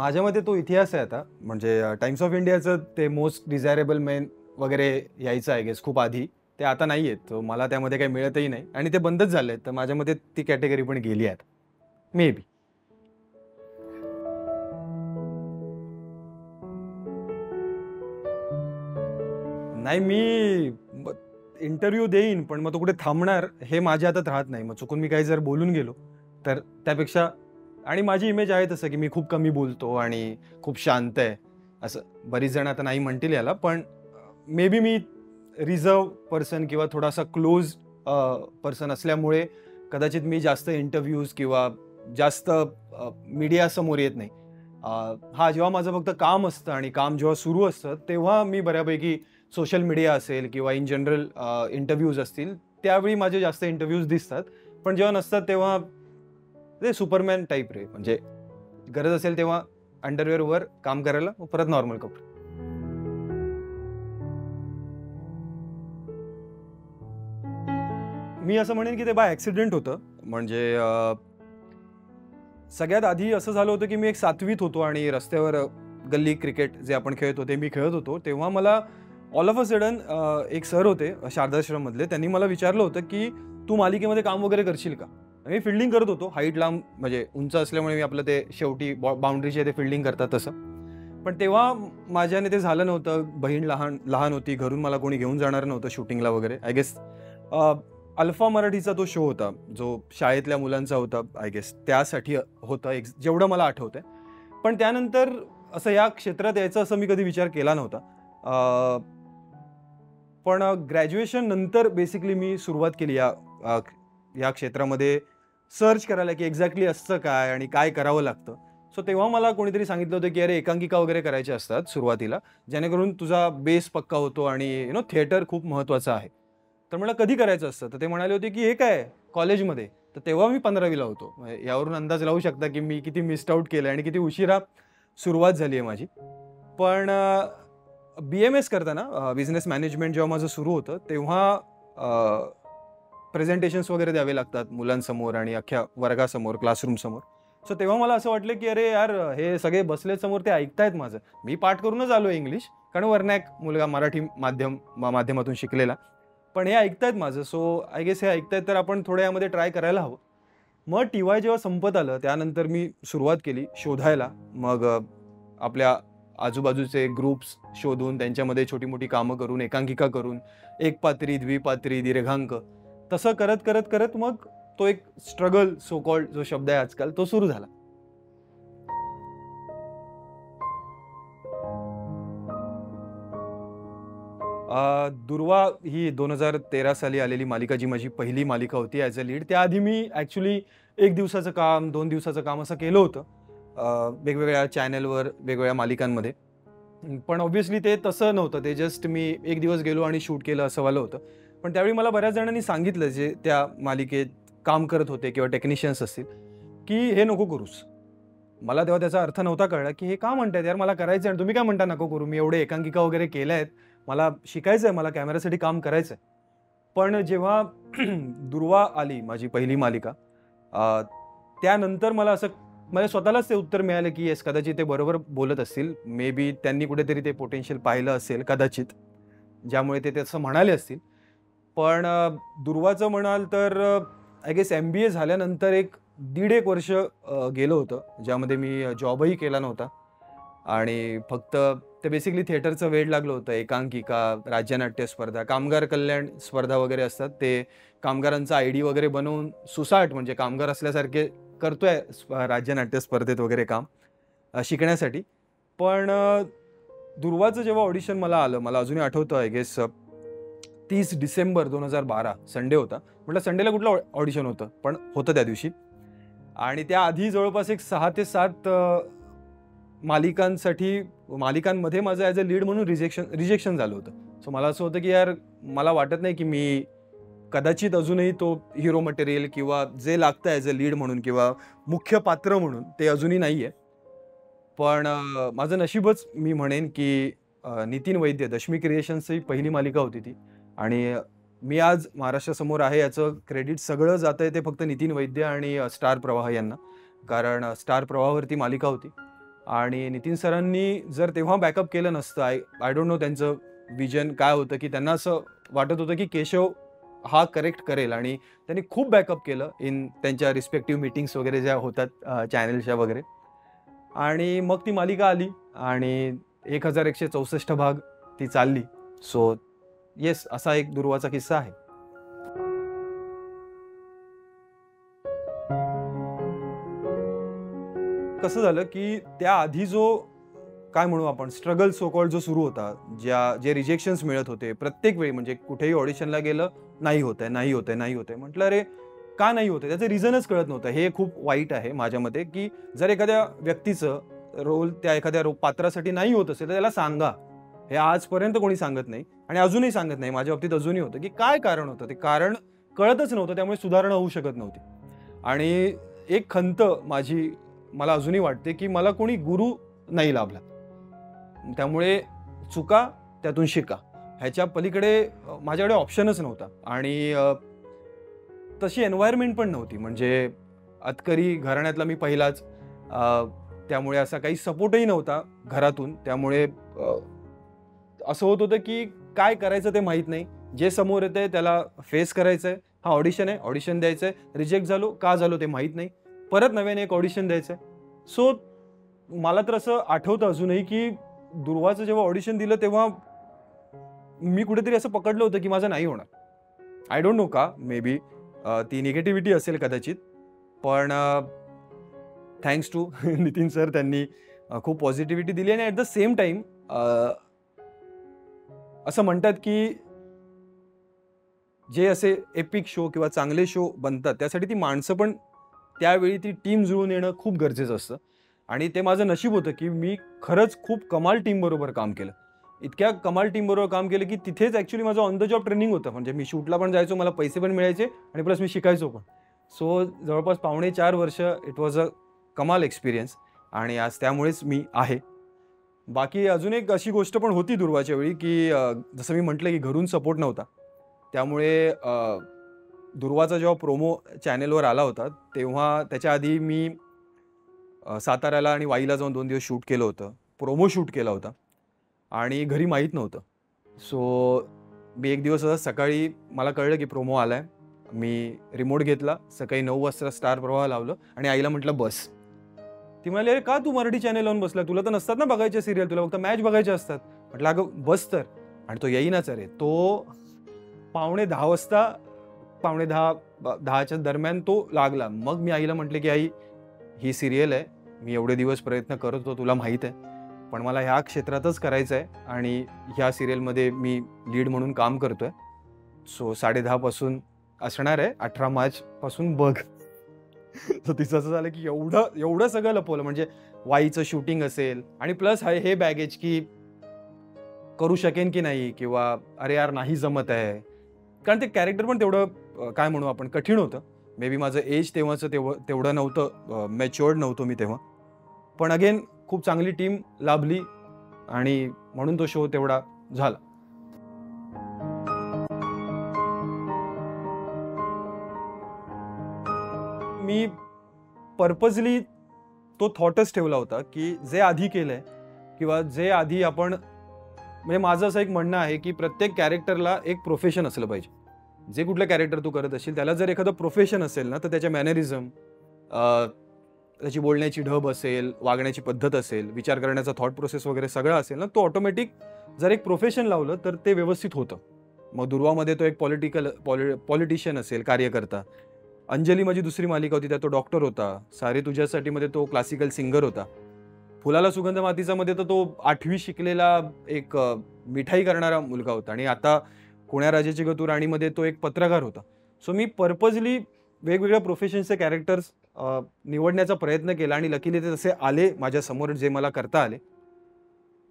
माझ्या मते तो इतिहास आहे आता. म्हणजे टाइम्स ऑफ इंडियाचं ते मोस्ट डिझायरेबल मेन वगैरे यायचं आय गेस खूप आधी. ते आता नाही आहेत. तर मला त्यामध्ये काही मिळतही नाही आणि ते बंदच झाले आहेत. तर माझ्या मते ती कॅटेगरी पण गेली आहे आता. May be. नाही मी इंटरव्ह्यू देईन, पण मग तो कुठे थांबणार हे माझ्या हातात राहत नाही. मग चुकून मी काही जर बोलून गेलो, तर त्यापेक्षा आणि माझी इमेज आहे तसं, की मी खूप कमी बोलतो आणि खूप शांत आहे. असं बरीच जण आता नाही म्हणतील याला, पण may be me reserve person किंवा थोडासा क्लोज पर्सन असल्यामुळे कदाचित मी जास्त इंटरव्ह्यूज किंवा जास्त मीडियासमोर येत नाही. हां, जेव्हा माझं फक्त काम असतं आणि काम जेव्हा सुरू असतं, तेव्हा मी बऱ्यापैकी सोशल मीडिया असेल किंवा इन जनरल इंटरव्ह्यूज असतील, त्यावेळी माझे जास्त इंटरव्ह्यूज दिसतात. पण जेव्हा नसतात तेव्हा ते सुपरमॅन टाइप रे, म्हणजे गरज असेल तेव्हा अंडरवेअरवर काम करायला, मग परत नॉर्मल कपडे. मी असं म्हणेन की ते बाय ॲक्सिडेंट होतं. म्हणजे सगळ्यात आधी असं झालं होतं की मी एक 7वीत होतो आणि रस्त्यावर गल्ली क्रिकेट जे आपण खेळत होते, मी खेळत होतो. तेव्हा मला ऑल ऑफ अ सडन एक सर होते शारदाश्रममधले. त्यांनी मला विचारलं होतं की "तू मालिकेमध्ये काम वगैरे करशील का?" मी फील्डिंग करत होतो. हाईट लांब म्हणजे उंच असल्यामुळे मी आपलं ते शेवटी बाउंडरीचे आहे ते फील्डिंग करतात तसं. पण तेव्हा माझ्याने ते झालं नव्हतं. बहीण लहान लहान होती. घरून मला कोणी घेऊन जाणार नव्हतं शूटिंगला वगैरे. आय गेस अल्फा मराठीचा तो शो होता, जो शाळेतल्या मुलांचा होता आय गेस. त्यासाठी होता एक जेवढं मला आठवतंय. पण त्यानंतर असं या क्षेत्रात यायचं असं मी कधी विचार केला नव्हता. अ, पण ग्रॅज्युएशन नंतर बेसिकली मी सुरुवात केली या क्षेत्रामध्ये सर्च करायला, की एक्झॅक्टली असतं काय आणि काय करावं लागतं. सो तेव्हा मला कोणीतरी सांगितलं होतं, की अरे एकांकिका वगैरे करायच्या असतात सुरुवातीला, जेणेकरून तुझा बेस पक्का होतो आणि थिएटर खूप महत्त्वाचं आहे. तर म्हटलं कधी करायचं असतं? तर ते म्हणाले होते, की "हे काय कॉलेजमध्ये." तर तेव्हा मी 15वीला होतो. म्हणजे यावरून अंदाज लावू शकता, की मी किती मिस्ड आउट केलंय आणि किती उशिरा सुरुवात झाली आहे माझी. पण बी-एम-एस करताना बिझनेस मॅनेजमेंट जेव्हा माझं सुरू होतं, तेव्हा प्रेझेंटेशन्स वगैरे द्यावे लागतात मुलांसमोर आणि अख्ख्या वर्गासमोर, क्लासरूमसमोर. सो तेव्हा मला असं वाटलं, की अरे यार, हे सगळे बसलेत समोर, ते ऐकतायत माझं. मी पाठ करूनच आलोय इंग्लिश, कारण वर्नॅक मुलगा मराठी माध्यमातून शिकलेला. पण हे ऐकतायत माझं, सो आय गेस हे ऐकतायत, तर आपण थोडं यामध्ये ट्राय करायला हवं. मग टी-वाय जेव्हा संपत आलं, त्यानंतर मी सुरुवात केली शोधायला. मग आपल्या आजूबाजूचे ग्रुप्स शोधून, त्यांच्यामध्ये छोटी-मोठी कामं करून, एकांकिका करून, एकपात्री, द्विपात्री, दीर्घांक तसं करत मग तो एक स्ट्रगल सो कॉल्ड जो शब्द आहे आजकाल, तो सुरू झाला. दुर्वा ही 2013 साली आलेली मालिका, जी माझी पहिली मालिका होती ॲज अ लीड. त्याआधी मी ॲक्चुअली 1 दिवसाचं काम, 2 दिवसाचं काम असं केलं होतं. वेगवेगळ्या चॅनलवर, वेगवेगळ्या मालिकांमध्ये. पण ऑब्व्हियसली ते तसं नव्हतं. ते जस्ट मी 1 दिवस गेलो आणि शूट केलं असं वालं होतं. पण त्यावेळी मला बऱ्याच जणांनी सांगितलं, जे त्या मालिकेत काम करत होते किंवा टेक्निशियन्स असतील, की "हे नको करूस." मला तेव्हा त्याचा अर्थ नव्हता कळला, की हे का म्हणतायत यार, मला करायचं आहे आणि तुम्ही काय म्हणता नको करू? मी एवढे एकांकिका वगैरे केल्या आहेत. मला शिकायचं आहे, मला कॅमेऱ्यासाठी काम करायचं आहे. पण जेव्हा दुर्वा आली माझी पहिली मालिका, अ, त्यानंतर मला असं मला स्वतःलाच ते उत्तर मिळालं, की येस कदाचित ते बरोबर बोलत असतील. मे बी त्यांनी कुठेतरी ते पोटेन्शियल पाहिलं असेल कदाचित, ज्यामुळे ते तसं म्हणाले असतील. पण दुर्वाचं म्हणाल तर आय गेस एम-बी-ए झाल्यानंतर एक 1.5 वर्ष गेलं होतं, ज्यामध्ये मी जॉबही केला नव्हता आणि फक्त ते बेसिकली थिएटरचं वेड लागलं होतं. एकांकिका, राज्यनाट्य स्पर्धा, कामगार कल्याण स्पर्धा वगैरे असतात. ते कामगारांचा आयडी वगैरे बनवून सुसाट म्हणजे कामगार असल्यासारखे करतोय राज्यनाट्य स्पर्धेत वगैरे काम शिकण्यासाठी. पण दुर्वाचं जेव्हा ऑडिशन मला आलं, मला अजूनही आठवतं आय गेस 30 डिसेंबर 2012 संडे होता. म्हटलं संडेला कुठलं ऑडिशन होतं? पण होतं त्या दिवशी. आणि त्याआधी जवळपास एक 6 ते 7 मालिकांमध्ये माझं ॲज अ लीड म्हणून रिजेक्शन झालं होतं. सो मला असं होतं, की यार मला वाटत नाही, की मी कदाचित अजूनही तो हीरो मटेरियल किंवा जे लागतं ॲज अ लीड म्हणून किंवा मुख्य पात्र म्हणून ते अजूनही नाहीये. पण माझं नशीबच मी म्हणेन, की नितीन वैद्य, दशमी क्रिएशन्सची पहिली मालिका होती ती आणि मी आज महाराष्ट्रासमोर आहे याचं क्रेडिट सगळं जातंय ते फक्त नितीन वैद्य आणि स्टार प्रवाह यांना. कारण स्टार प्रवाहावरती मालिका होती आणि नितीन सरांनी जर तेव्हा बॅकअप केलं नसतं, आय डोंट नो त्यांचं विजन काय होतं, की त्यांना असं वाटत होतं की केशव हा करेक्ट करेल आणि त्यांनी खूप बॅकअप केलं इन त्यांच्या रिस्पेक्टिव्ह मीटिंग्स वगैरे ज्या होतात चॅनलच्या वगैरे. आणि मग ती मालिका आली आणि 1164 भाग ती चालली. सो येस, असा एक दुर्वाचा किस्सा आहे. कसं झालं की त्याआधी जो काय म्हणू आपण स्ट्रगल सो कॉल्ड जो सुरू होता, जे रिजेक्शन्स मिळत होते प्रत्येक वेळी, म्हणजे कुठेही ऑडिशनला गेलं, नाही होतंय, नाही होतंय, नाही होतंय. म्हटलं अरे का नाही होतंय? त्याचं रिझनच कळत नव्हतं. हे खूप वाईट आहे माझ्या मते, की जर एखाद्या व्यक्तीचं रोल त्या एखाद्या पात्रासाठी नाही होत असेल तर त्याला सांगा. हे आजपर्यंत कोणी सांगत नाही आणि अजूनही सांगत नाही. माझ्या बाबतीत अजूनही होतं, की काय कारण होतं? ते कारण कळतच नव्हतं, त्यामुळे सुधारणा होऊ शकत नव्हती. आणि एक खंत मला अजूनही वाटते, की मला कोणी गुरु नाही लाभला. त्यामुळे चुका, त्यातून शिका. ह्याच्या पलीकडे माझ्याकडे ऑप्शनच नव्हता आणि तशी एन्व्हायर्नमेंट पण नव्हती. म्हणजे अतकरी घराण्यातला मी पहिलाच, त्यामुळे असा काही सपोर्टही नव्हता घरातून. त्यामुळे असं होत होतं, की काय करायचं ते माहीत नाही. जे समोर येतंय त्याला फेस करायचंय. हा ऑडिशन आहे, ऑडिशन द्यायचंय. रिजेक्ट झालो, का झालो ते माहीत नाही. परत नव्याने एक ऑडिशन द्यायचंय. सो मला तर असं आठवतं अजूनही, की दुर्वाचं जेव्हा ऑडिशन दिलं तेव्हा मी कुठेतरी असं पकडलं होतं, की माझं नाही होणार. आय डोंट नो का, मे बी ती निगेटिव्हिटी असेल कदाचित. पण थँक्स टू नितीन सर, त्यांनी खूप पॉझिटिव्हिटी दिली आणि ॲट द सेम टाईम असं म्हणतात, की जे असे एपिक शो किंवा चांगले शो बनतात त्यासाठी ती माणसं पण त्यावेळी ती टीम जुळून येणं खूप गरजेचं असतं. आणि ते माझं नशीब होतं, की मी खरंच खूप कमाल टीमबरोबर काम केलं. इतक्या कमाल टीमबरोबर काम केलं, की तिथेच ॲक्चुअली माझं ऑन द जॉब ट्रेनिंग होतं. म्हणजे मी शूटला पण जायचो, मला पैसे पण मिळायचे आणि प्लस मी शिकायचो पण. सो जवळपास 4.5 वर्ष इट वॉज अ कमाल एक्सपिरियन्स आणि आज त्यामुळेच मी आहे. बाकी अजून एक अशी गोष्ट पण होती दुर्वाच्या वेळी, की जसं मी म्हटलं, की घरून सपोर्ट नव्हता. त्यामुळे दुर्वाचा जेव्हा प्रोमो चॅनेलवर आला होता, तेव्हा त्याच्या आधी मी साताऱ्याला आणि वाईला जाऊन 2 दिवस शूट केलं होतं. प्रोमो शूट केला होता आणि घरी माहीत नव्हतं. सो मी एक दिवस असं सकाळी मला कळलं, की प्रोमो आलाय. मी रिमोट घेतला, सकाळी 9 वाजता स्टार प्रवाह लावलं आणि आईला म्हटलं, "बस." ती म्हणाली, "अरे का तू मराठी चॅनल लावून बसला? तुला तर नसतात ना बघायचे सीरियल, तुला फक्त मॅच बघायचे असतात." म्हटलं, "अगं बस तर." आणि तो येईनाच. अरे तो 9:45 वाजता, 9:45 10च्या दरम्यान तो लागला. मग मी आईला म्हटले, की "आई, ही सीरियल आहे. मी एवढे दिवस प्रयत्न करत होतो, तुला माहीत आहे. पण मला ह्या क्षेत्रातच करायचं आहे आणि ह्या सीरियलमध्ये मी लीड म्हणून काम करतोय. सो 10:30 पासून असणार आहे. 18 मार्चपासून बघ." तर तिचं असं झालं, की एवढं सगळं लपवलं. म्हणजे वाईचं शूटिंग असेल आणि प्लस हे बॅगेज, की करू शकेन की नाही, किंवा अरे यार नाही जमत आहे. कारण ते कॅरेक्टर पण तेवढं काय म्हणू आपण कठीण होतं. मे बी माझं एज तेव्हाचं तेवढं नव्हतं, मॅच्युअर्ड नव्हतो मी तेव्हा. पण अगेन खूप चांगली टीम लाभली आणि म्हणून तो शो तेवढा झाला. मी पर्पजली तो थॉटच ठेवला होता, की जे आधी केलंय किंवा जे आधी आपण, म्हणजे माझं असं एक म्हणणं आहे, की प्रत्येक कॅरेक्टरला एक प्रोफेशन असलं पाहिजे. जे कुठलं कॅरेक्टर तू करत असशील त्याला जर एखादं प्रोफेशन असेल ना, तर त्याच्या मॅनरिझम, त्याची बोलण्याची ढब असेल, वागण्याची पद्धत असेल, विचार करण्याचा थॉट प्रोसेस वगैरे सगळं असेल ना, तो ऑटोमॅटिक जर एक प्रोफेशन लावलं तर ते व्यवस्थित होतं. मग दुर्वामध्ये तो एक पॉलिटिशियन असेल, कार्यकर्ता. अंजली माझी दुसरी मालिका होती, त्यात तो डॉक्टर होता. सारे तुझ्यासाठीमध्ये तो क्लासिकल सिंगर होता. फुलाला सुगंध मातीचा मध्ये तर तो 8वी शिकलेला एक मिठाई करणारा मुलगा होता आणि आता कोण्या राजाची गतू राणीमध्ये तो एक पत्रकार होता. सो मी पर्पजली वेगवेगळ्या प्रोफेशन्सचे कॅरेक्टर्स निवडण्याचा प्रयत्न केला आणि लकीली ते तसे आले माझ्या समोर, जे मला करता आले.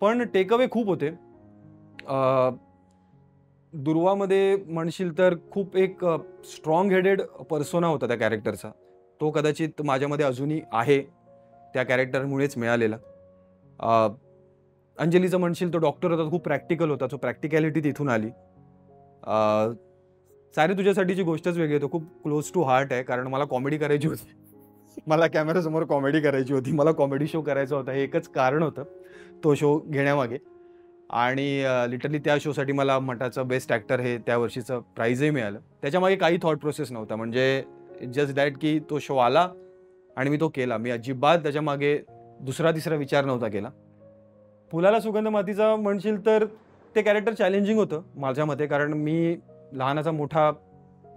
पण टेक अवे खूप होते. दुर्वामध्ये म्हणशील तर खूप एक स्ट्रॉंग हेडेड पर्सोना होता त्या कॅरेक्टरचा. तो कदाचित माझ्यामध्ये अजूनही आहे, त्या कॅरेक्टरमुळेच मिळालेला. अंजलीचं म्हणशील तो डॉक्टर होता, खूप प्रॅक्टिकल होता. तो प्रॅक्टिकॅलिटी तिथून आली. सारी तुझ्यासाठीची गोष्टच वेगळी आहे. तो खूप क्लोज टू हार्ट आहे, कारण मला कॉमेडी करायची होती. मला कॅमेऱ्यासमोर कॉमेडी करायची होती. मला कॉमेडी शो करायचा होता. हे एकच कारण होतं तो शो घेण्यामागे. आणि लिटरली त्या शोसाठी मला मठाचं बेस्ट ॲक्टर हे त्या वर्षीचं प्राइजही मिळालं. त्याच्यामागे काही थॉट प्रोसेस नव्हता. म्हणजे जस्ट दॅट की तो शो आला आणि मी तो केला. मी अजिबात त्याच्यामागे दुसरा-तिसरा विचार नव्हता केला. फुलाला सुगंध मातीचा म्हणशील तर ते कॅरेक्टर चॅलेंजिंग होतं माझ्या मते. कारण मी लहानाचा मोठा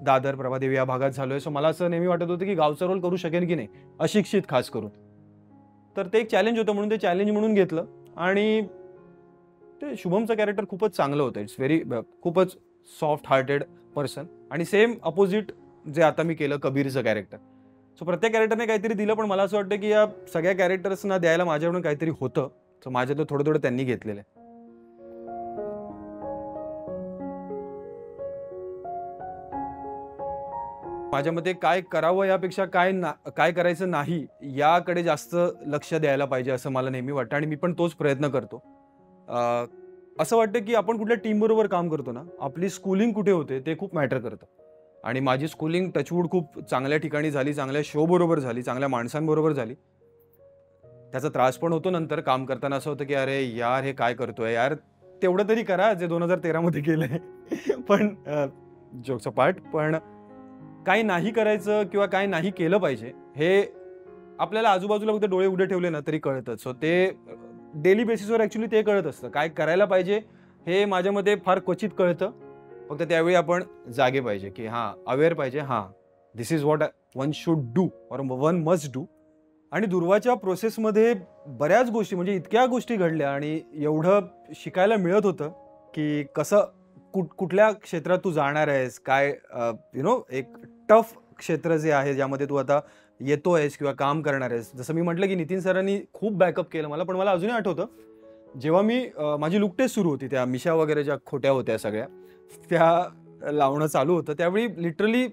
दादर, प्रभादेवी या भागात झालोय. सो मला असं नेहमी वाटत होतं की गावचा रोल करू शकेन की नाही, अशिक्षित खास करून. तर ते एक चॅलेंज होतं म्हणून ते चॅलेंज म्हणून घेतलं. आणि ते शुभमचं कॅरेक्टर खूपच चांगलं होतं. इट्स व्हेरी खूपच सॉफ्ट हार्टेड पर्सन. आणि सेम अपोजिट जे आता मी केलं कबीरचं कॅरेक्टर. सो प्रत्येक कॅरेक्टरने काहीतरी दिलं, पण मला असं वाटतं की या सगळ्या कॅरेक्टर्सना द्यायला माझ्याकडून काहीतरी होतं. सो माझ्यातलं थोडं थोडं त्यांनी घेतलेलं आहे. माझ्या मते काय करावं यापेक्षा काय करायचं नाही याकडे जास्त लक्ष द्यायला पाहिजे असं मला नेहमी वाटतं. आणि मी पण तोच प्रयत्न करतो. असं वाटतं की आपण कुठल्या टीमबरोबर काम करतो ना, आपली स्कूलिंग कुठे होते ते खूप मॅटर करतं. आणि माझी स्कूलिंग टचवूड खूप चांगल्या ठिकाणी झाली, चांगल्या शो बरोबर झाली, चांगल्या माणसांबरोबर झाली. त्याचा त्रास पण होतो नंतर काम करताना. असं होतं की अरे यार हे काय करतोय यार, तेवढं तरी करा जे 2013 मध्ये केलंय. पण जोक्स अपार्ट, पण काही नाही करायचं किंवा काही नाही केलं पाहिजे हे आपल्याला आजूबाजूला फक्त डोळे उघडे ठेवले ना तरी कळतं. सो ते डेली बेसिसवर ॲक्च्युली ते कळत असतं. काय करायला पाहिजे हे माझ्या मते फार क्वचित कळतं. फक्त त्यावेळी आपण जागे पाहिजे की हां, अवेअर पाहिजे. हां, this is what one should do or one must do. आणि दुर्वाच्या प्रोसेसमध्ये बऱ्याच गोष्टी, म्हणजे इतक्या गोष्टी घडल्या आणि एवढं शिकायला मिळत होतं की कसं कुठल्या क्षेत्रात तू जाणार आहेस, काय एक टफ क्षेत्र जे आहे ज्यामध्ये तू आता येतोयस किंवा काम करणार आहेस. जसं मी म्हटलं की नितीन सरांनी खूप बॅकअप केलं मला. पण मला अजूनही आठवतं जेव्हा मी माझी लुक टेस्ट सुरू होती, त्या मिशा वगैरे ज्या खोट्या होत्या सगळ्या त्या लावणं चालू होतं, त्यावेळी लिटरली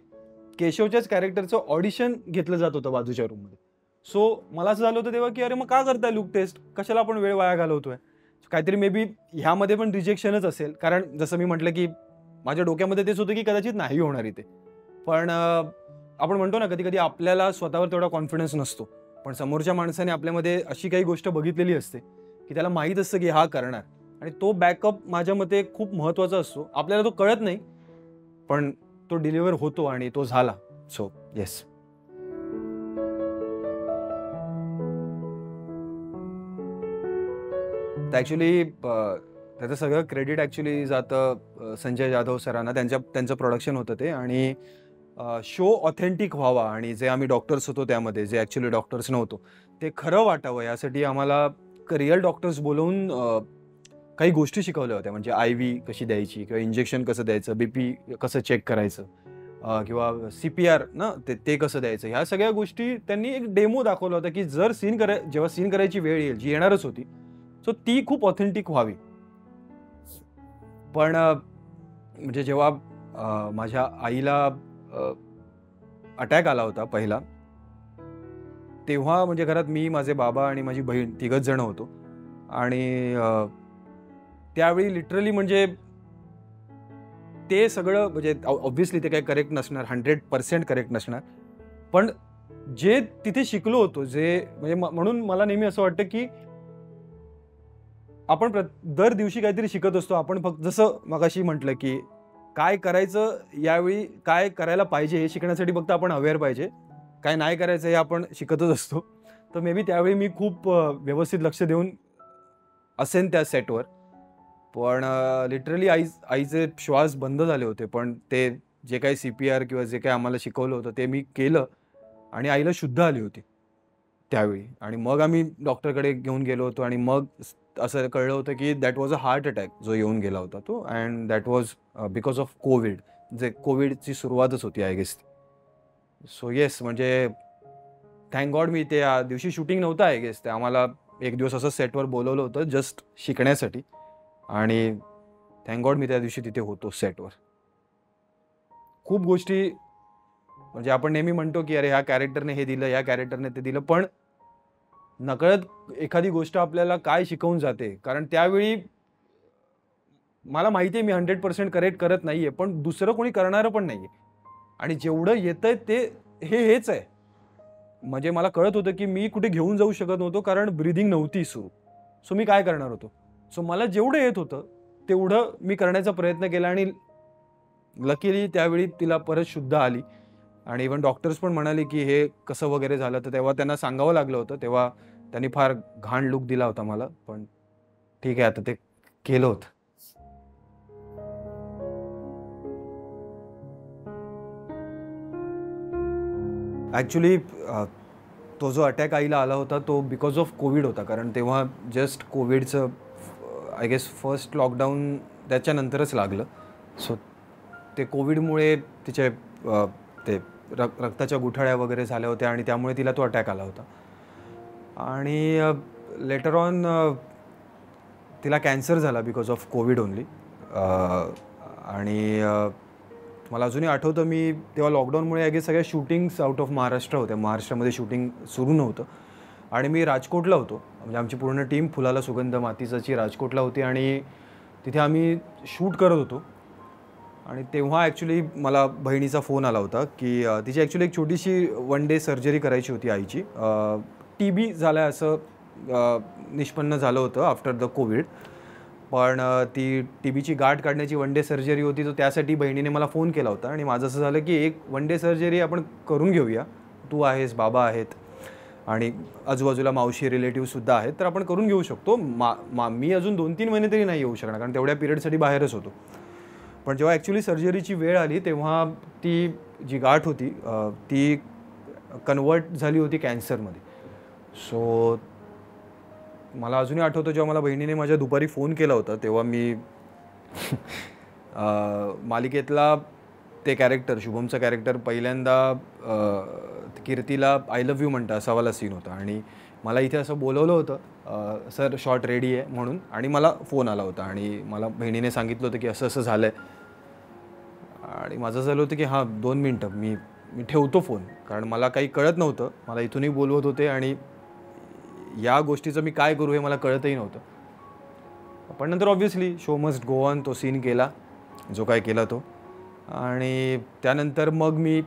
केशवच्याच कॅरेक्टरचं ऑडिशन घेतलं जात होतं बाजूच्या रूममध्ये. सो मला असं झालं होतं तेव्हा की अरे मग का करताय लुक टेस्ट, कशाला आपण वेळ वाया घालवतोय. काहीतरी मे बी ह्यामध्ये पण रिजेक्शनच असेल. कारण जसं मी म्हटलं की माझ्या डोक्यामध्ये तेच होतं की कदाचित नाही होणार इथे. पण आपण म्हणतो ना कधी कधी आपल्याला स्वतःवर तेवढा कॉन्फिडन्स नसतो, पण समोरच्या माणसाने आपल्यामध्ये अशी काही गोष्ट बघितलेली असते की त्याला माहीत असतं की हा करणार. आणि तो बॅकअप माझ्या मते खूप महत्त्वाचा असतो. आपल्याला तो कळत नाही, पण तो डिलिव्हर होतो आणि तो झाला. So yes. तर ॲक्च्युली त्याचं सगळं क्रेडिट ॲक्च्युली जातं संजय जाधव सरांना. त्यांचं प्रोडक्शन होतं ते. आणि शो ऑथेंटिक व्हावा आणि जे आम्ही डॉक्टर्स होतो त्यामध्ये, जे ॲक्च्युली डॉक्टर्स नव्हतो, ते खरं वाटावं यासाठी आम्हाला रिअल डॉक्टर्स बोलवून काही गोष्टी शिकवल्या होत्या. म्हणजे IV कशी द्यायची किंवा इंजेक्शन कसं द्यायचं, BP कसं चेक करायचं, किंवा CPR ना ते कसं द्यायचं. ह्या सगळ्या गोष्टी त्यांनी एक डेमो दाखवला होता की जर जेव्हा सीन करायची वेळ येईल, जी येणारच होती, सो ती खूप ऑथेंटिक व्हावी. पण म्हणजे जेव्हा माझ्या आईला अटॅक आला होता पहिला, तेव्हा म्हणजे घरात मी, माझे बाबा आणि माझी बहीण तिघच जण होतो. आणि त्यावेळी लिटरली म्हणजे ते सगळं म्हणजे ऑब्व्हियसली ते काही करेक्ट नसणार, 100% करेक्ट नसणार. पण जे तिथे शिकलो होतो, जे म्हणजे म्हणून मला नेहमी असं वाटतं की आपण दर दिवशी काहीतरी शिकत असतो. आपण फक्त जसं मगाशी म्हटलं की काय करायचं यावेळी, काय करायला पाहिजे हे शिकण्यासाठी फक्त आपण अवेअर पाहिजे. काय नाही करायचं हे आपण शिकतच असतो. तर मे बी त्यावेळी मी खूप व्यवस्थित लक्ष देऊन असेन त्या सेटवर. पण लिटरली आईचे श्वास बंद झाले होते. पण ते जे काही CPR किंवा जे काही आम्हाला शिकवलं होतं ते मी केलं आणि आईला शुद्ध आली होती त्यावेळी. आणि मग आम्ही डॉक्टरकडे घेऊन गेलो होतो आणि मग असं कळलं होतं की that was a heart attack जो येऊन गेला होता तो. And that was because of Covid. जे कोविडची सुरुवातच होती आय गेस. सो येस, म्हणजे थँक गॉड मी त्या दिवशी शूटिंग नव्हतं आय गेस. ते आम्हाला एक दिवस असं सेटवर बोलवलं होतं जस्ट शिकण्यासाठी. आणि थँक गॉड मी त्या दिवशी तिथे होतो सेटवर. खूप गोष्टी म्हणजे आपण नेहमी म्हणतो की अरे ह्या कॅरेक्टरने हे दिलं, या कॅरेक्टरने ते दिलं, पण नकळत एखादी गोष्ट आपल्याला काय शिकवून जाते. कारण त्यावेळी मला माहिती आहे मी 100% करेक्ट करत नाहीये, पण दुसरं कोणी करणारं पण नाहीये. आणि जेवढं येतंय ते हेच आहे. म्हणजे मला कळत होतं की मी कुठे घेऊन जाऊ शकत नव्हतो, कारण ब्रीथिंग नव्हती सुरू. सो मी काय करणार होतो? सो मला जेवढं येत होतं, तेवढं मी करण्याचा प्रयत्न केला आणि लकीली त्यावेळी तिला परत शुद्ध आली आणि इव्हन डॉक्टर्स पण म्हणाले, की हे कसं वगैरे झालं. तर तेव्हा त्यांना सांगावं लागलं होतं. तेव्हा त्यांनी फार घाण लूक दिला होता मला. पण ठीक आहे, आता ते केलं होतं. ॲक्चुअली तो जो अटॅक आईला आला होता, तो बिकॉज ऑफ कोविड होता. कारण तेव्हा जस्ट कोविडचं आय गेस फर्स्ट लॉकडाऊन त्याच्यानंतरच लागलं. सो ते कोविडमुळे तिचे ते रक्ताच्या गुठळ्या वगैरे झाल्या होत्या आणि त्यामुळे तिला तो अटॅक आला होता. आणि लेटर ऑन तिला कॅन्सर झाला बिकॉज ऑफ कोविड ओन्ली. आणि मला अजूनही आठवतं, मी तेव्हा लॉकडाऊनमुळे आय गेस सगळ्या शूटिंग्स आउट ऑफ महाराष्ट्र होत्या. महाराष्ट्रामध्ये शूटिंग सुरू नव्हतं आणि मी राजकोटला होतो. म्हणजे आमची पूर्ण टीम फुलाला सुगंध मातीचाची राजकोटला होती आणि तिथे आम्ही शूट करत होतो. आणि तेव्हा ॲक्च्युली मला बहिणीचा फोन आला होता, की तिची ॲक्च्युली एक छोटीशी वन डे सर्जरी करायची होती आईची. TB झाला असं निष्पन्न झालं होतं आफ्टर द कोविड. पण ती TBची गाठ काढण्याची वन डे सर्जरी होती. तर त्यासाठी बहिणीने मला फोन केला होता आणि माझं असं झालं, की एक वन डे सर्जरी आपण करून घेऊया. तू आहेस, बाबा आहेत आणि आजूबाजूला मावशी रिलेटिव्हसुद्धा आहेत, तर आपण करून घेऊ शकतो. मी अजून 2-3 महिने तरी नाही येऊ शकणार, कारण तेवढ्या पिरियडसाठी बाहेरच होतो. पण जेव्हा ॲक्च्युली सर्जरीची वेळ आली, तेव्हा ती जी गाठ होती ती कन्व्हर्ट झाली होती कॅन्सरमध्ये. सो मला अजूनही आठवतं, जेव्हा मला बहिणीने माझ्या दुपारी फोन केला होता, तेव्हा मी मालिकेतला ते कॅरेक्टर, शुभमचं कॅरेक्टर पहिल्यांदा कीर्तीला आय लव्ह यू म्हणतं असा वाला सीन होता आणि मला इथे असं बोलवलं होतं, सर शॉट रेडी आहे म्हणून. आणि मला फोन आला होता आणि मला बहिणीने सांगितलं होतं, की असं असं झालं आहे. आणि माझं झालं होतं, की हां 2 मिनटं मी ठेवतो फोन, कारण मला काही कळत नव्हतं. मला इथूनही बोलवत होते आणि या गोष्टीचं मी काय करू हे मला कळतही नव्हतं. पण नंतर obviously show must go on, तो सीन केला जो काय केला तो. आणि त्यानंतर मग मी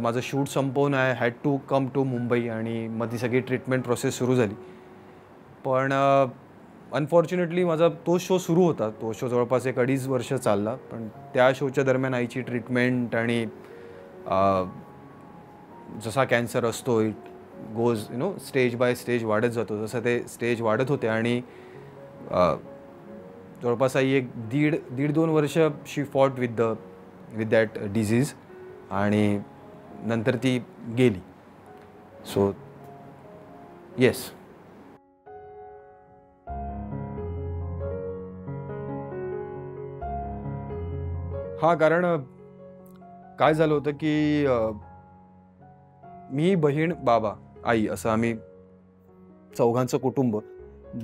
माझं शूट संपवून I had to come to Mumbai आणि मग ती सगळी ट्रीटमेंट प्रोसेस सुरू झाली. पण अनफॉर्च्युनेटली माझा तो शो सुरू होता. तो शो जवळपास 1-2.5 वर्ष चालला. पण त्या शोच्या दरम्यान आईची ट्रीटमेंट आणि जसा कॅन्सर असतो, it goes stage by stage वाढत जातो, तसं ते स्टेज वाढत होते. आणि जवळपास आई एक दीड 2 वर्ष शी फॉट विथ दॅट डिझीज आणि नंतर ती गेली. So yes. हां, कारण काय झालं होतं, की मी, बहीण, बाबा, आई असं आम्ही चौघांचं कुटुंब.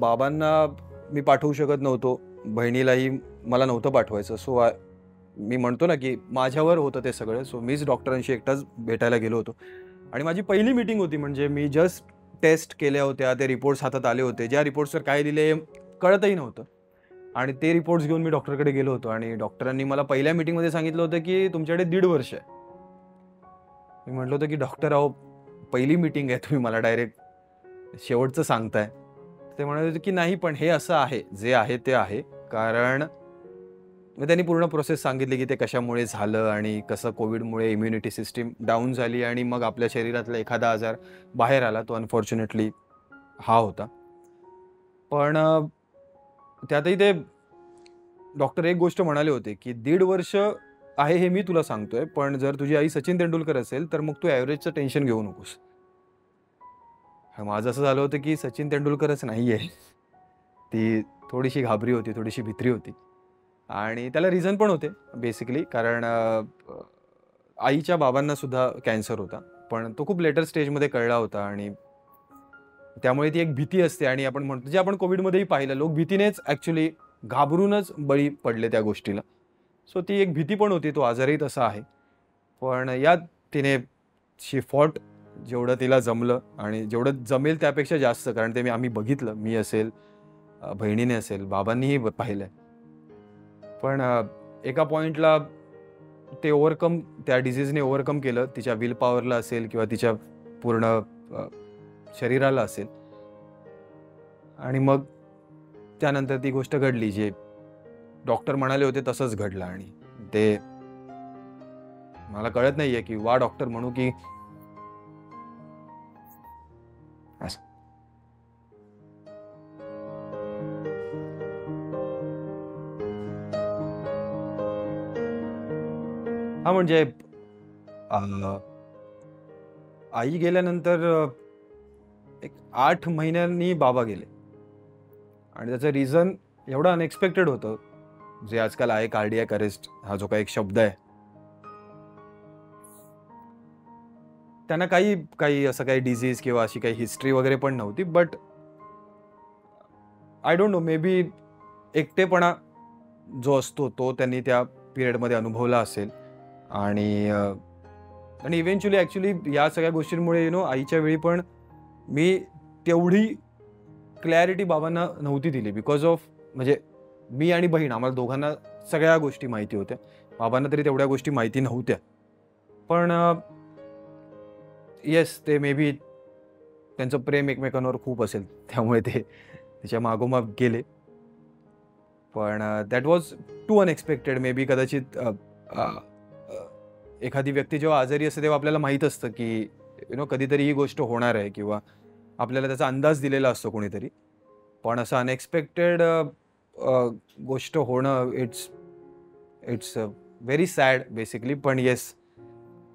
बाबांना मी पाठवू शकत नव्हतो. बहिणीलाही मला नव्हतं पाठवायचं. सो मी म्हणतो ना, की माझ्यावर होतं ते सगळं. सो मीच डॉक्टरांशी एकटाच भेटायला गेलो होतो. आणि माझी पहिली मीटिंग होती. म्हणजे मी जस्ट टेस्ट केल्या होत्या. ते रिपोर्ट्स हातात आले होते. ज्या रिपोर्ट्सवर काय लिहिले कळतही नव्हतं. आणि ते रिपोर्ट्स घेऊन मी डॉक्टरकडे गेलो होतो आणि डॉक्टरांनी मला पहिल्या मीटिंगमध्ये सांगितलं होतं, की तुमच्याकडे 1.5 वर्ष आहे. मी म्हटलं होतं, की डॉक्टर अहो पहिली मीटिंग आहे, तुम्ही मला डायरेक्ट शेवटचं सांगताय. ते म्हणाले होते, की नाही पण हे असं आहे, जे आहे ते आहे. कारण मग त्यांनी पूर्ण प्रोसेस सांगितली, की ते कशामुळे झालं आणि कसं कोविडमुळे इम्युनिटी सिस्टीम डाऊन झाली आणि मग आपल्या शरीरातला एखादा आजार बाहेर आला. तो अनफॉर्च्युनेटली हा होता. पण त्यातही ते डॉक्टर एक गोष्ट म्हणाले होते, की 1.5 वर्ष आहे हे मी तुला सांगतोय, पण जर तुझी आई सचिन तेंडुलकर असेल, तर मग तू ॲव्हरेजचं टेन्शन घेऊ नकोस. माझं असं झालं होतं, की सचिन तेंडुलकरच नाहीये. ती थोडीशी घाबरी होती, थोडीशी भित्री होती. आणि त्याला रिझन पण होते बेसिकली, कारण आईच्या बाबांना सुद्धा कॅन्सर होता. पण तो खूप लेटर स्टेजमध्ये कळला होता आणि त्यामुळे ती एक भीती असते आणि आपण म्हणतो, जे आपण कोविडमध्येही पाहिलं, लोक भीतीनेच ॲक्च्युअली घाबरूनच बळी पडले त्या गोष्टीला. सो ती एक भीती पण होती, तो आजारही तसा आहे. पण यात तिने शी फॉट जेवढं तिला जमलं आणि जेवढं जमेल त्यापेक्षा जास्त, कारण ते आम्ही बघितलं. मी असेल, बहिणीने असेल, बाबांनीही पाहिलंय. पण एका पॉइंटला ते त्या डिसीजने ओव्हरकम केलं. तिच्या विल पॉवरला असेल किंवा तिच्या पूर्ण शरीराला असेल. आणि मग त्यानंतर ती गोष्ट घडली, जे डॉक्टर म्हणाले होते तसंच घडलं. आणि ते मला कळत नाहीये की वा डॉक्टर म्हणू की असं. हा म्हणजे आई गेल्यानंतर एक 8 महिन्यांनी बाबा गेले. आणि त्याचं रिझन एवढं अनएक्सपेक्टेड होतं, जे आजकाल आहे कार्डियक अरेस्ट हा जो काही एक शब्द आहे. त्यांना काही काही असं काही डिझीज किंवा अशी काही हिस्ट्री वगैरे पण नव्हती. But I don't no, may be एकटेपणा जो असतो तो त्यांनी त्या पिरियडमध्ये अनुभवला असेल. आणि आणि इव्हेंच्युअली ॲक्च्युली या सगळ्या गोष्टींमुळे आईच्या वेळी पण मी तेवढी क्लॅरिटी बाबांना नव्हती दिली. बिकॉज ऑफ म्हणजे मी आणि बहीण आम्हाला दोघांना सगळ्या गोष्टी माहिती होत्या. बाबांना तरी तेवढ्या गोष्टी माहिती नव्हत्या. पण येस, ते मे बी त्यांचं प्रेम एकमेकांवर खूप असेल, त्यामुळे ते त्याच्या मागोमाग गेले. पण that was too unexpected. Maybe कदाचित एखादी व्यक्ती जेव्हा आजारी असते तेव्हा आपल्याला माहीत असतं की कधीतरी ही गोष्ट होणार आहे, किंवा आपल्याला त्याचा अंदाज दिलेला असतो कोणीतरी. पण असं अनएक्सपेक्टेड गोष्ट होणं, इट्स व्हेरी सॅड बेसिकली. पण येस,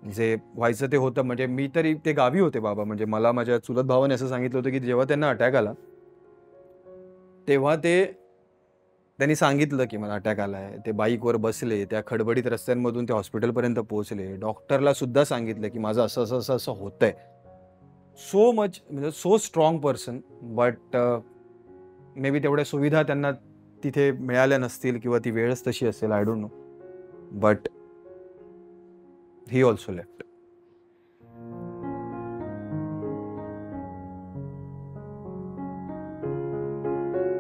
जे व्हायचं ते होतं. म्हणजे मी तरी ते गावी होते बाबा. म्हणजे मला माझ्या चुलत भावाने असं सांगितलं होतं की जेव्हा त्यांना अटॅक आला तेव्हा त्यांनी सांगितलं की मला अटॅक आला आहे. ते बाईकवर बसले, त्या खडबडीत रस्त्यांमधून ते हॉस्पिटलपर्यंत पोहोचले. डॉक्टरला सुद्धा सांगितलं की माझं असं असं असं असं होतंय. सो मच, म्हणजे so strong person. But may be तेवढ्या सुविधा त्यांना तिथे मिळाल्या नसतील, किंवा ती वेळच तशी असेल, I don't no. But he also left.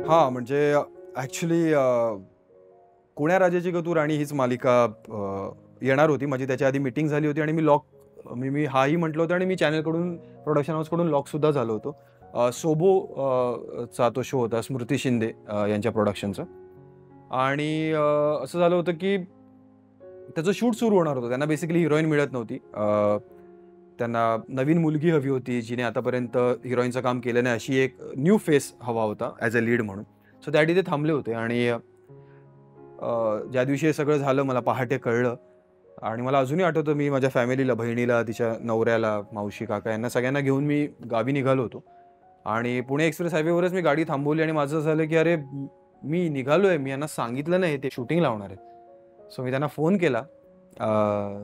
हा म्हणजे ॲक्च्युली कुण्या राजाची गतू राणी हीच मालिका येणार होती. माझी त्याच्या आधी मीटिंग झाली होती आणि मी हाही म्हटलं होतं, आणि मी चॅनलकडून, प्रोडक्शन हाऊसकडून लॉकसुद्धा झालो होतो. सोबो चा तो शो होता, स्मृती शिंदे यांच्या प्रोडक्शनचा. आणि असं झालं होतं की त्याचं शूट सुरू होणार होतं. त्यांना बेसिकली हिरोईन मिळत नव्हती. त्यांना नवीन मुलगी हवी होती, जिने आतापर्यंत हिरोईनचं काम केलं नाही, अशी एक न्यू फेस हवा होता ॲज अ लीड म्हणून. सो त्यासाठी ते थांबले होते. आणि ज्या दिवशी हे सगळं झालं मला पहाटे कळलं. आणि मला अजूनही आठवतं, मी माझ्या फॅमिलीला, बहिणीला, तिच्या नवऱ्याला, मावशी, काका यांना सगळ्यांना घेऊन मी गावी निघालो होतो. आणि पुणे एक्सप्रेस हायवेवरच मी गाडी थांबवली. आणि माझं झालं की अरे मी निघालोय, मी यांना सांगितलं नाही ते शूटिंग लावणार आहे. सो मी त्यांना फोन केला,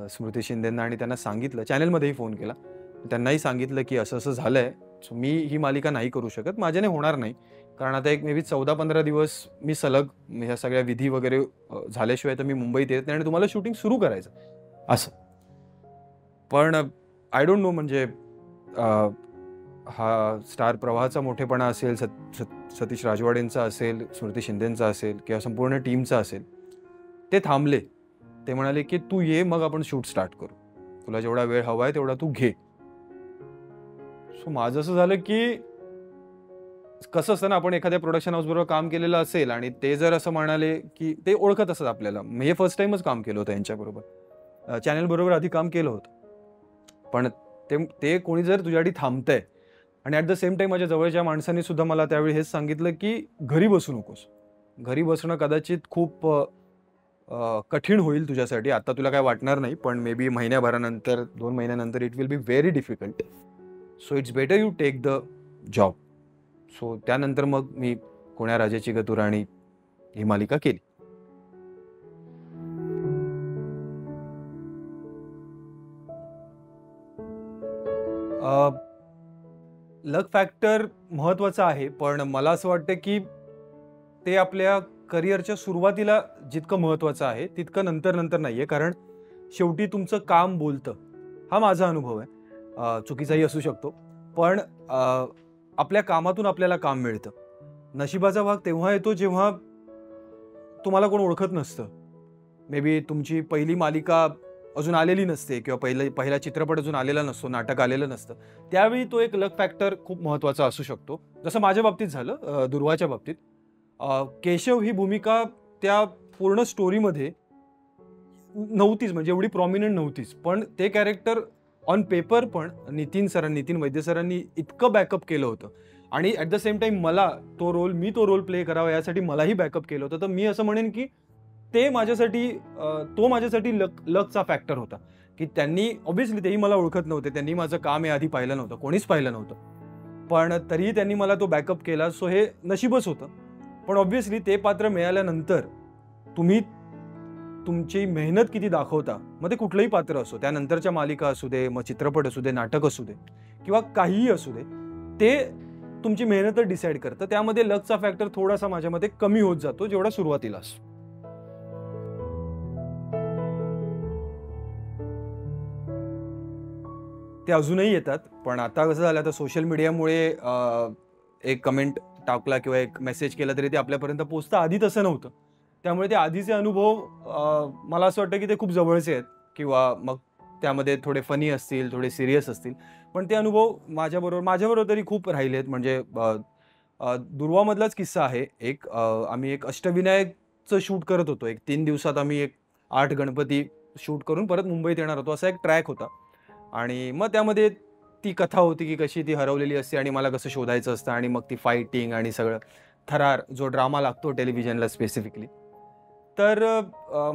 स्मृती शिंदेंना, आणि त्यांना सांगितलं, चॅनलमध्येही फोन केला, त्यांनाही सांगितलं की असं असं झालंय. सो मी ही मालिका नाही करू शकत, माझ्याने होणार नाही. कारण आता एक मे बी 14-15 दिवस मी सलग ह्या सगळ्या विधी वगैरे झाल्याशिवाय तर मी मुंबईत येत नाही, आणि तुम्हाला शूटिंग सुरू करायचं असं. पण आय डोंट नो, म्हणजे हा स्टार प्रवाहाचा मोठेपणा असेल, सतीश राजवाडेंचा असेल, स्मृती शिंदेंचा असेल, किंवा संपूर्ण टीमचा असेल, ते थांबले. ते म्हणाले की तू ये, मग आपण शूट स्टार्ट करू, तुला जेवढा वेळ हवाय तेवढा तू घे. सो माझं असं झालं की कसं असतं ना, आपण एखाद्या प्रोडक्शन हाऊस बरोबर काम केलेलं असेल आणि ते जर असं म्हणाले की ते ओळखत असतात आपल्याला. मी फर्स्ट टाइमच काम केलं होतं यांच्याबरोबर, चॅनल बरोबर आधी काम केलं होतं. पण ते कोणी जर तुझ्यासाठी थांबतंय, आणि ॲट द सेम टाइम माझ्या जवळच्या माणसांनी सुद्धा मला त्यावेळी हेच सांगितलं की घरी बसू नकोस. घरी बसणं कदाचित खूप कठीण होईल तुझ्यासाठी. आता तुला काय वाटणार नाही, पण मे बी महिन्याभरानंतर, 2 महिन्यानंतर it will be very difficult. So it's better you take the job. सो त्यानंतर मग मी कुण्या राजाची गतू राणी ही मालिका केली. लक फॅक्टर महत्त्वाचा आहे, पण मला असं वाटतं की ते आपल्या करिअरच्या सुरुवातीला जितकं महत्त्वाचं आहे तितकं नंतर नंतर नाही आहे. कारण शेवटी तुमचं काम बोलतं, हा माझा अनुभव आहे. चुकीचाही असू शकतो, पण आपल्या कामातून आपल्याला काम मिळतं. नशिबाचा भाग तेव्हा येतो जेव्हा तुम्हाला कोण ओळखत नसतं. मे बी तुमची पहिली मालिका अजून आलेली नसते किंवा पहिला चित्रपट अजून आलेला नसतो, नाटक आलेलं नसतं, त्यावेळी तो एक लक फॅक्टर खूप महत्त्वाचा असू शकतो. जसं माझ्या बाबतीत झालं, दुर्वाच्या बाबतीत. केशव ही भूमिका त्या पूर्ण स्टोरीमध्ये नव्हतीच, म्हणजे एवढी प्रॉमिनंट नव्हतीच. पण ते कॅरेक्टर ऑन पेपर पण नितीन वैद्य सरांनी इतकं बॅकअप केलं होतं आणि ॲट द सेम टाईम मी तो रोल प्ले करावा यासाठी मलाही बॅकअप केलं होतं. तर मी असं म्हणेन की तो माझ्यासाठी लकचा फॅक्टर होता, की त्यांनी ऑब्व्हियसली तेही मला ओळखत नव्हते. त्यांनी माझं काम हे आधी पाहिलं नव्हतं, कोणीच पाहिलं नव्हतं. पण तरीही त्यांनी मला तो बॅकअप केला. सो हे नशीबच होतं. पण ऑब्व्हियसली ते पात्र मिळाल्यानंतर तुम्ही तुमची मेहनत किती दाखवता, मग ते कुठलंही पात्र असो, त्यानंतरच्या मालिका असू दे, मग चित्रपट असू दे, नाटक असू दे किंवा काहीही असू दे, ते तुमची मेहनतच डिसाईड करतं. त्यामध्ये लकचा फॅक्टर थोडासा माझ्या मते कमी होत जातो, जेवढा सुरुवातीला असतो. ते अजूनही येतात, पण आता कसं झालं, आता सोशल मीडियामुळे एक कमेंट टाकला किंवा एक मेसेज केला तरी ते आपल्यापर्यंत पोहोचतं. आधी तसं नव्हतं. त्यामुळे ते आधीचे अनुभव मला असं वाटतं की ते खूप जवळचे आहेत किंवा मग त्यामध्ये थोडे फनी असतील, थोडे सीरियस असतील. पण ते अनुभव माझ्याबरोबर तरी खूप राहिले आहेत. म्हणजे दुर्वामधलाच किस्सा आहे एक. आम्ही एक अष्टविनायकचं शूट करत होतो. 3 दिवसात आम्ही 8 गणपती शूट करून परत मुंबईत येणार होतो. असा एक ट्रॅक होता आणि मग त्यामध्ये ती कथा होती की कशी ती हरवलेली असते आणि मला कसं शोधायचं असतं आणि मग ती फायटिंग आणि सगळं थरार जो ड्रामा लागतो टेलिव्हिजनला स्पेसिफिकली. तर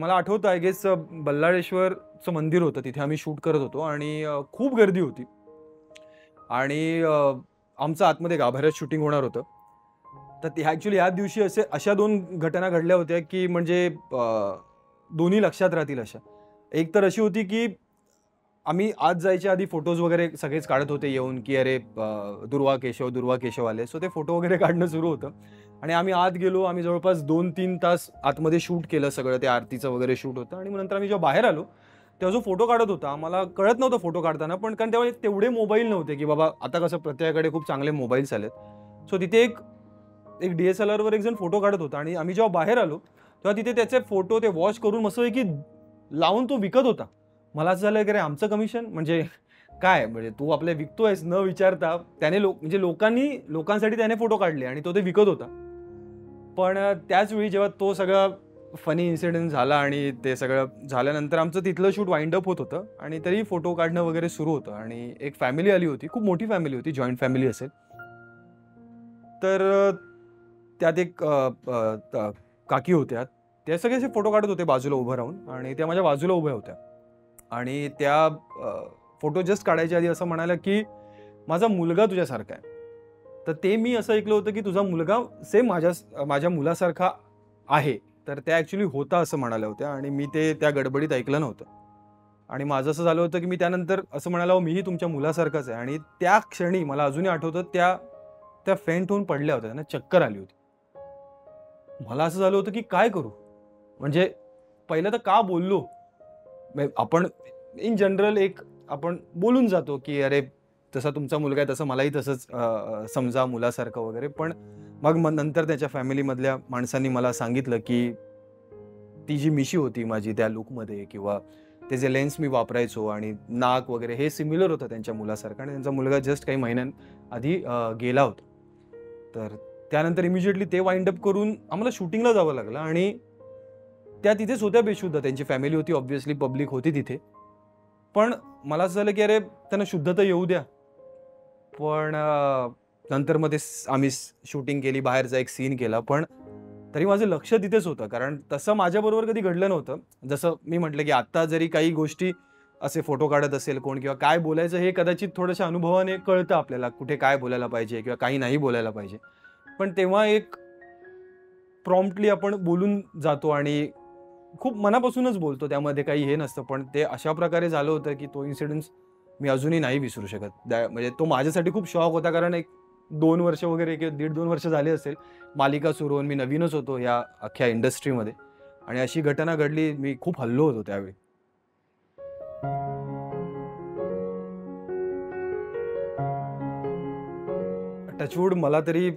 मला आठवतं आय गेस बल्लाळेश्वरचं मंदिर होतं, तिथे आम्ही शूट करत होतो आणि खूप गर्दी होती आणि आमचं आतमध्ये गाभाऱ्यात शूटिंग होणार होतं. तर ते ॲक्चुअली याच दिवशी अशा 2 घटना घडल्या होत्या की म्हणजे दोन्ही लक्षात राहतील अशा. एक तर अशी होती की आम्ही आत जायच्या आधी फोटोज वगैरे सगळेच काढत होते येऊन, की अरे दुर्वा केशव आले. सो ते फोटो वगैरे काढणं सुरू होतं आणि आम्ही आत गेलो. आम्ही जवळपास 2-3 तास आतमध्ये शूट केलं सगळं. ते आरतीचं वगैरे शूट होतं आणि मग नंतर आम्ही जेव्हा बाहेर आलो, तेव्हा जो फोटो काढत होता, आम्हाला कळत नव्हतं फोटो काढताना, पण कारण तेव्हा तेवढे मोबाईल नव्हते, की बाबा आता कसं प्रत्येकाकडे खूप चांगले मोबाईल्स आलेत. सो तिथे एक एक DSLRवर एक जण फोटो काढत होता आणि आम्ही जेव्हा बाहेर आलो, तेव्हा तिथे त्याचे फोटो ते वॉश करून मस्तपैकी लावून तो विकत होता. मला असं झालं की अरे आमचं कमिशन म्हणजे काय, म्हणजे तू आपले विकतोयस न विचारता. त्याने म्हणजे लोकांसाठी त्याने फोटो काढले आणि तो ते विकत होता. पण त्याच वेळी जेव्हा तो सगळा फनी इन्सिडेंट झाला आणि ते सगळं झाल्यानंतर आमचं तिथलं शूट वाइंड अप होत होतं आणि तरी फोटो काढणं वगैरे सुरू होतं आणि एक फॅमिली आली होती. खूप मोठी फॅमिली होती, जॉइंट फॅमिली असेल. तर त्यात एक काकी होत्या. त्या सगळे असे फोटो काढत होते बाजूला उभं राहून आणि त्या माझ्या बाजूला उभ्या होत्या आणि त्या फोटो जस्ट काढायच्या आधी असं म्हणाल्या की माझा मुलगा तुझ्यासारखा आहे. तर ते मी असं ऐकलं होतं की तुझा मुलगा सेम माझ्या मुलासारखा आहे. तर त्या ॲक्च्युअली होता असं म्हणाल्या होत्या आणि मी ते त्या गडबडीत ऐकलं नव्हतं आणि माझं असं झालं होतं की मी त्यानंतर असं म्हणालो, मीही तुमच्या मुलासारखाच आहे. आणि त्या क्षणी मला अजूनही आठवतं, त्या फेंट होऊन पडल्या होत्या, त्यांना चक्कर आली होती. मला असं झालं होतं की काय करू? म्हणजे पहिलं तर का बोललो? आपण इन जनरल आपण बोलून जातो की अरे जसा तुमचा मुलगा आहे तसं मलाही तसंच समजा मुलासारखं वगैरे. पण मग नंतर त्याच्या फॅमिलीमधल्या माणसांनी मला सांगितलं की ती जी मिशी होती माझी त्या लुकमध्ये किंवा ते जे लेन्स मी वापरायचो आणि नाक वगैरे हे सिमिलर होतं त्यांच्या मुलासारखं आणि त्यांचा मुलगा जस्ट काही महिन्यांआधी गेला होता. तर त्यानंतर इमिजिएटली ते वाइंड अप करून आम्हाला शूटिंगला जावं लागलं आणि त्या तिथेच होत्या बेशुद्ध. त्यांची फॅमिली होती, ऑब्व्हियसली पब्लिक होती तिथे. पण मला असं झालं की अरे त्यांना शुद्ध तर येऊ द्या. पण नंतर मग आम्ही शूटिंग केली, बाहेरचा एक सीन केला. पण तरी माझं लक्ष तिथेच होतं, कारण तसं माझ्याबरोबर कधी घडलं नव्हतं. जसं मी म्हटलं की आत्ता जरी काही गोष्टी असे फोटो काढत असेल कोण किंवा काय बोलायचं हे कदाचित थोड्याशा अनुभवाने कळतं आपल्याला, कुठे काय बोलायला पाहिजे किंवा काही नाही बोलायला पाहिजे. पण तेव्हा एक प्रॉम्प्टली आपण बोलून जातो आणि खूप मनापासूनच बोलतो, त्यामध्ये काही हे नसतं. पण ते अशा प्रकारे झालं होतं की तो इन्सिडन्स मी अजूनही नाही विसरू शकत. म्हणजे तो माझ्यासाठी खूप शॉक होता, कारण 2 वर्ष वगैरे किंवा 1.5-2 वर्ष झाले असेल मालिका सुरू होऊन. मी नवीनच होतो या अख्ख्या इंडस्ट्रीमध्ये आणि अशी घटना घडली. मी खूप हललो होतो त्यावेळी. टचवूड मला तरी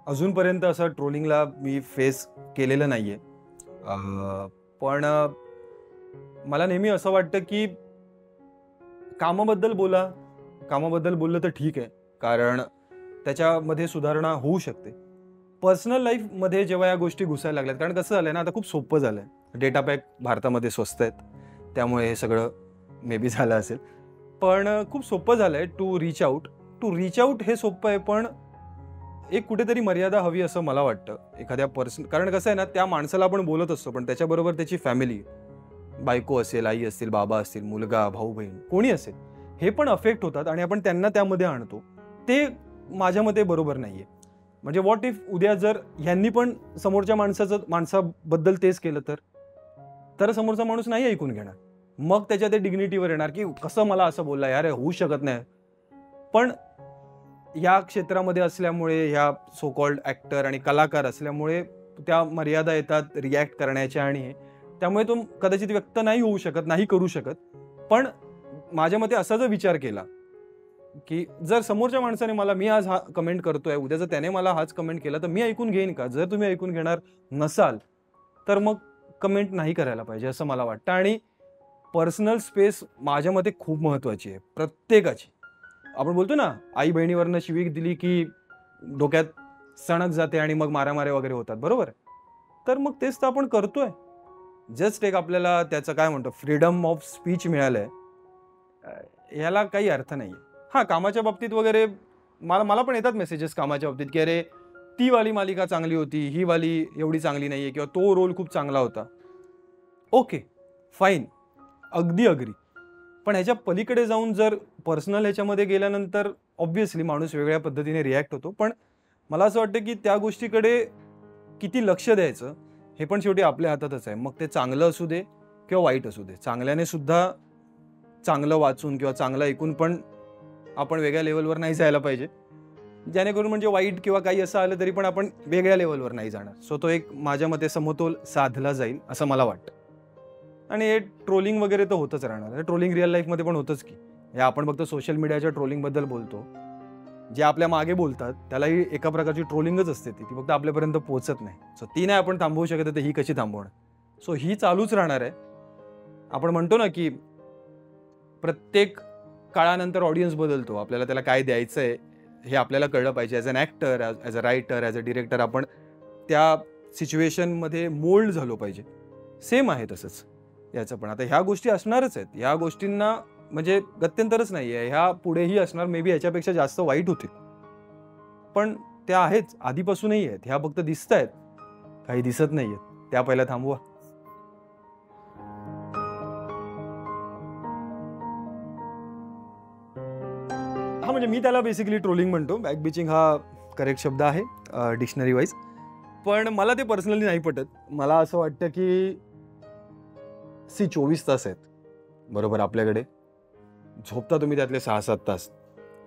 अजूनपर्यंत असं ट्रोलिंगला मी फेस केलेलं नाहीये. पण मला नेहमी असं वाटतं की कामाबद्दल बोललं तर ठीक आहे, कारण त्याच्यामध्ये सुधारणा होऊ शकते. पर्सनल लाईफमध्ये जेव्हा या गोष्टी घुसायला लागल्यात, कारण कसं झालंय ना, आता खूप सोपं झालंय. डेटा पॅक भारतामध्ये स्वस्त आहेत, त्यामुळे हे सगळं मे बी झालं असेल. पण खूप सोपं झालंय टू रीच आउट हे सोपं आहे, पण एक कुठेतरी मर्यादा हवी असं मला वाटतं एखाद्या कारण कसं आहे ना, त्या माणसाला आपण बोलत असतो, पण त्याच्याबरोबर त्याची फॅमिली, बायको असेल, आई असतील, बाबा असतील, मुलगा, भाऊ बहीण कोणी असेल, हे पण अफेक्ट होतात आणि आपण त्यांना त्यामध्ये आणतो. ते माझ्या मते बरोबर नाहीये. म्हणजे व्हॉट इफ उद्या जर ह्यांनी पण समोरच्या माणसाबद्दल तेच केलं तर समोरचा माणूस नाही ऐकून घेणार. मग त्याच्या ते डिग्निटीवर येणार की कसं मला असं बोलला यार, होऊ शकत नाही. पण या क्षेत्रामध्ये असल्यामुळे, ह्या सो कॉल्ड ॲक्टर आणि कलाकार असल्यामुळे त्या मर्यादा येतात रिॲक्ट करण्याच्या, आणि त्यामुळे तो कदाचित व्यक्त नाही होऊ शकत, नाही करू शकत. पण माझ्या मते असा जर विचार केला की जर समोरच्या माणसाने मी आज हा कमेंट करतोय, उद्या जर त्याने मला हाच कमेंट केला तर मी ऐकून घेईन का? जर तुम्ही ऐकून घेणार नसाल तर मग कमेंट नाही करायला पाहिजे असं मला वाटतं. आणि पर्सनल स्पेस माझ्या मते खूप महत्त्वाची आहे प्रत्येकाची. आपण बोलतो ना, आई बहिणीवरनं शिवी दिली की डोक्यात सणक जाते आणि मग मारामाऱ्या वगैरे होतात, बरोबर? तर मग तेच तर आपण करतोय. जस्ट एक आपल्याला त्याचं काय म्हणतो, फ्रीडम ऑफ स्पीच मिळालंय, याला काही अर्थ नाहीये. हां, कामाच्या बाबतीत वगैरे मला पण येतात मेसेजेस कामाच्या बाबतीत की अरे, ती वाली मालिका चांगली होती, ही वाली एवढी चांगली नाहीये, किंवा तो रोल खूप चांगला होता. ओके, फाईन, अगदी अग्री. पण ह्याच्या पलीकडे जाऊन जर पर्सनल ह्याच्यामध्ये गेल्यानंतर ऑब्व्हियसली माणूस वेगळ्या पद्धतीने रिॲक्ट होतो. पण मला असं वाटतं की त्या गोष्टीकडे किती लक्ष द्यायचं हे पण शेवटी आपल्या हातातच आहे. मग ते चांगलं असू दे किंवा वाईट असू दे. चांगल्याने सुद्धा चांगलं वाचून किंवा चांगलं ऐकून पण आपण वेगळ्या लेवलवर नाही जायला पाहिजे, जेणेकरून म्हणजे वाईट किंवा काही असं आलं तरी पण आपण वेगळ्या लेवलवर नाही जाणार. सो तो एक माझ्या मते समतोल साधला जाईल असं मला वाटतं. आणि हे ट्रोलिंग वगैरे तर होतच राहणार. ट्रोलिंग रिअल लाईफमध्ये पण होतच की. हे आपण फक्त सोशल मीडियाच्या ट्रोलिंगबद्दल बोलतो. जे आपल्या मागे बोलतात त्यालाही एका प्रकारची ट्रोलिंगच असते, ती फक्त आपल्यापर्यंत पोहोचत नाही. सो ती नाही आपण थांबवू शकत, तर ही कशी थांबवणार? सो ही चालूच राहणार आहे. आपण म्हणतो ना की प्रत्येक काळानंतर ऑडियन्स बदलतो. आपल्याला त्याला काय द्यायचं आहे हे आपल्याला कळलं पाहिजे. As an actor, as a writer, as a director आपण त्या सिच्युएशनमध्ये मोल्ड झालो पाहिजे. सेम आहे तसंच याचं पण. आता ह्या गोष्टी असणारच आहेत. ह्या गोष्टींना म्हणजे गत्यंतरच नाही आहे. ह्या पुढेही असणार. मे बी ह्याच्यापेक्षा जास्त वाईट होतील. पण त्या आहेच, आधीपासूनही आहेत. ह्या फक्त दिसत आहेत, काही दिसत नाही आहेत. त्या पहिल्या थांबवा. हा, म्हणजे मी त्याला बेसिकली ट्रोलिंग म्हणतो. बॅकबिचिंग हा करेक्ट शब्द आहे डिक्शनरी वाईज. पण मला ते पर्सनली नाही पटत. मला असं वाटतं की 24 तास आहेत बरोबर आपल्याकडे. झोपता तुम्ही त्यातले 6-7 तास.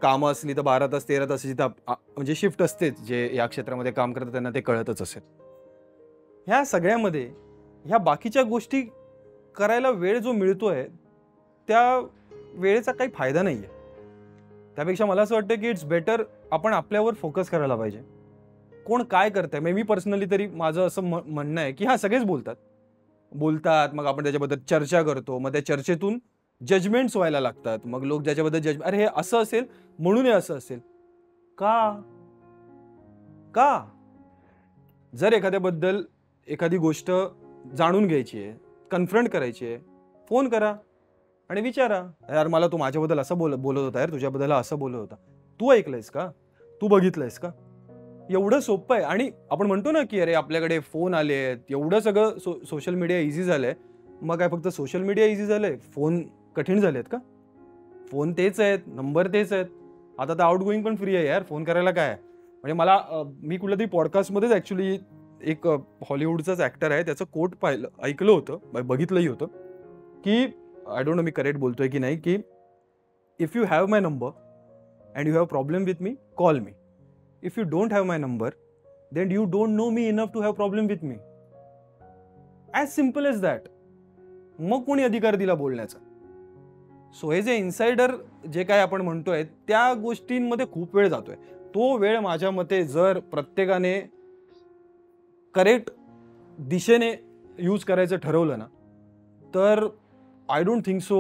कामं असली तर 12 तास, 13 तास जिथं म्हणजे शिफ्ट असतेच. जे या क्षेत्रामध्ये काम करतात त्यांना ते कळतच असेल. ह्या सगळ्यामध्ये ह्या बाकीच्या गोष्टी करायला वेळ जो मिळतोय त्या वेळेचा काही फायदा नाही आहे. त्यापेक्षा मला असं वाटतं की इट्स बेटर आपण आपल्यावर फोकस करायला पाहिजे. कोण काय करतंय, मी पर्सनली तरी माझं असं म्हणणं आहे की हा, सगळेच बोलतात, मग आपण त्याच्याबद्दल चर्चा करतो, मग त्या चर्चेतून जजमेंट्स व्हायला लागतात. मग लोक ज्याच्याबद्दल अरे हे असं असेल म्हणून हे असं असेल. का जर एखाद्याबद्दल एखादी गोष्ट जाणून घ्यायची आहे, कन्फ्रंट करायची आहे, फोन करा आणि विचारा, यार मला तू माझ्याबद्दल असं बोलत होता, यार तुझ्याबद्दल असं बोलत होता, तू ऐकलंयस का? तू बघितलंयस का? एवढं सोपं आहे. आणि आपण म्हणतो ना की अरे आपल्याकडे फोन आले आहेत, एवढं सगळं सोशल मीडिया इझी झालंय. मग काय फक्त सोशल मीडिया इझी झालंय, फोन कठीण झालेत का? फोन तेच आहेत, नंबर तेच आहेत. आता तर आउट गोईंग पण फ्री आहे यार, फोन करायला काय आहे? म्हणजे मी कुठल्या तरी पॉडकास्टमध्येच ॲक्च्युली एक हॉलिवूडचाच ॲक्टर आहे, त्याचं कोट ऐकलं होतं, बघितलंही होतं की I don't no me correct बोलतोय की नाही, की if you have my number and you have problem with me, call me. If you don't have my number, then you don't know me enough to have problem with me. As simple as that. मग कोणी अधिकार दिला बोलण्याचा? So हे जे insider जे काय आपण म्हणतोय त्या गोष्टींमध्ये खूप वेळ जातोय. तो वेळ माझ्या मते जर प्रत्येकाने करेक्ट दिशेने यूज करायचं ठरवलं ना, तर I don't think so.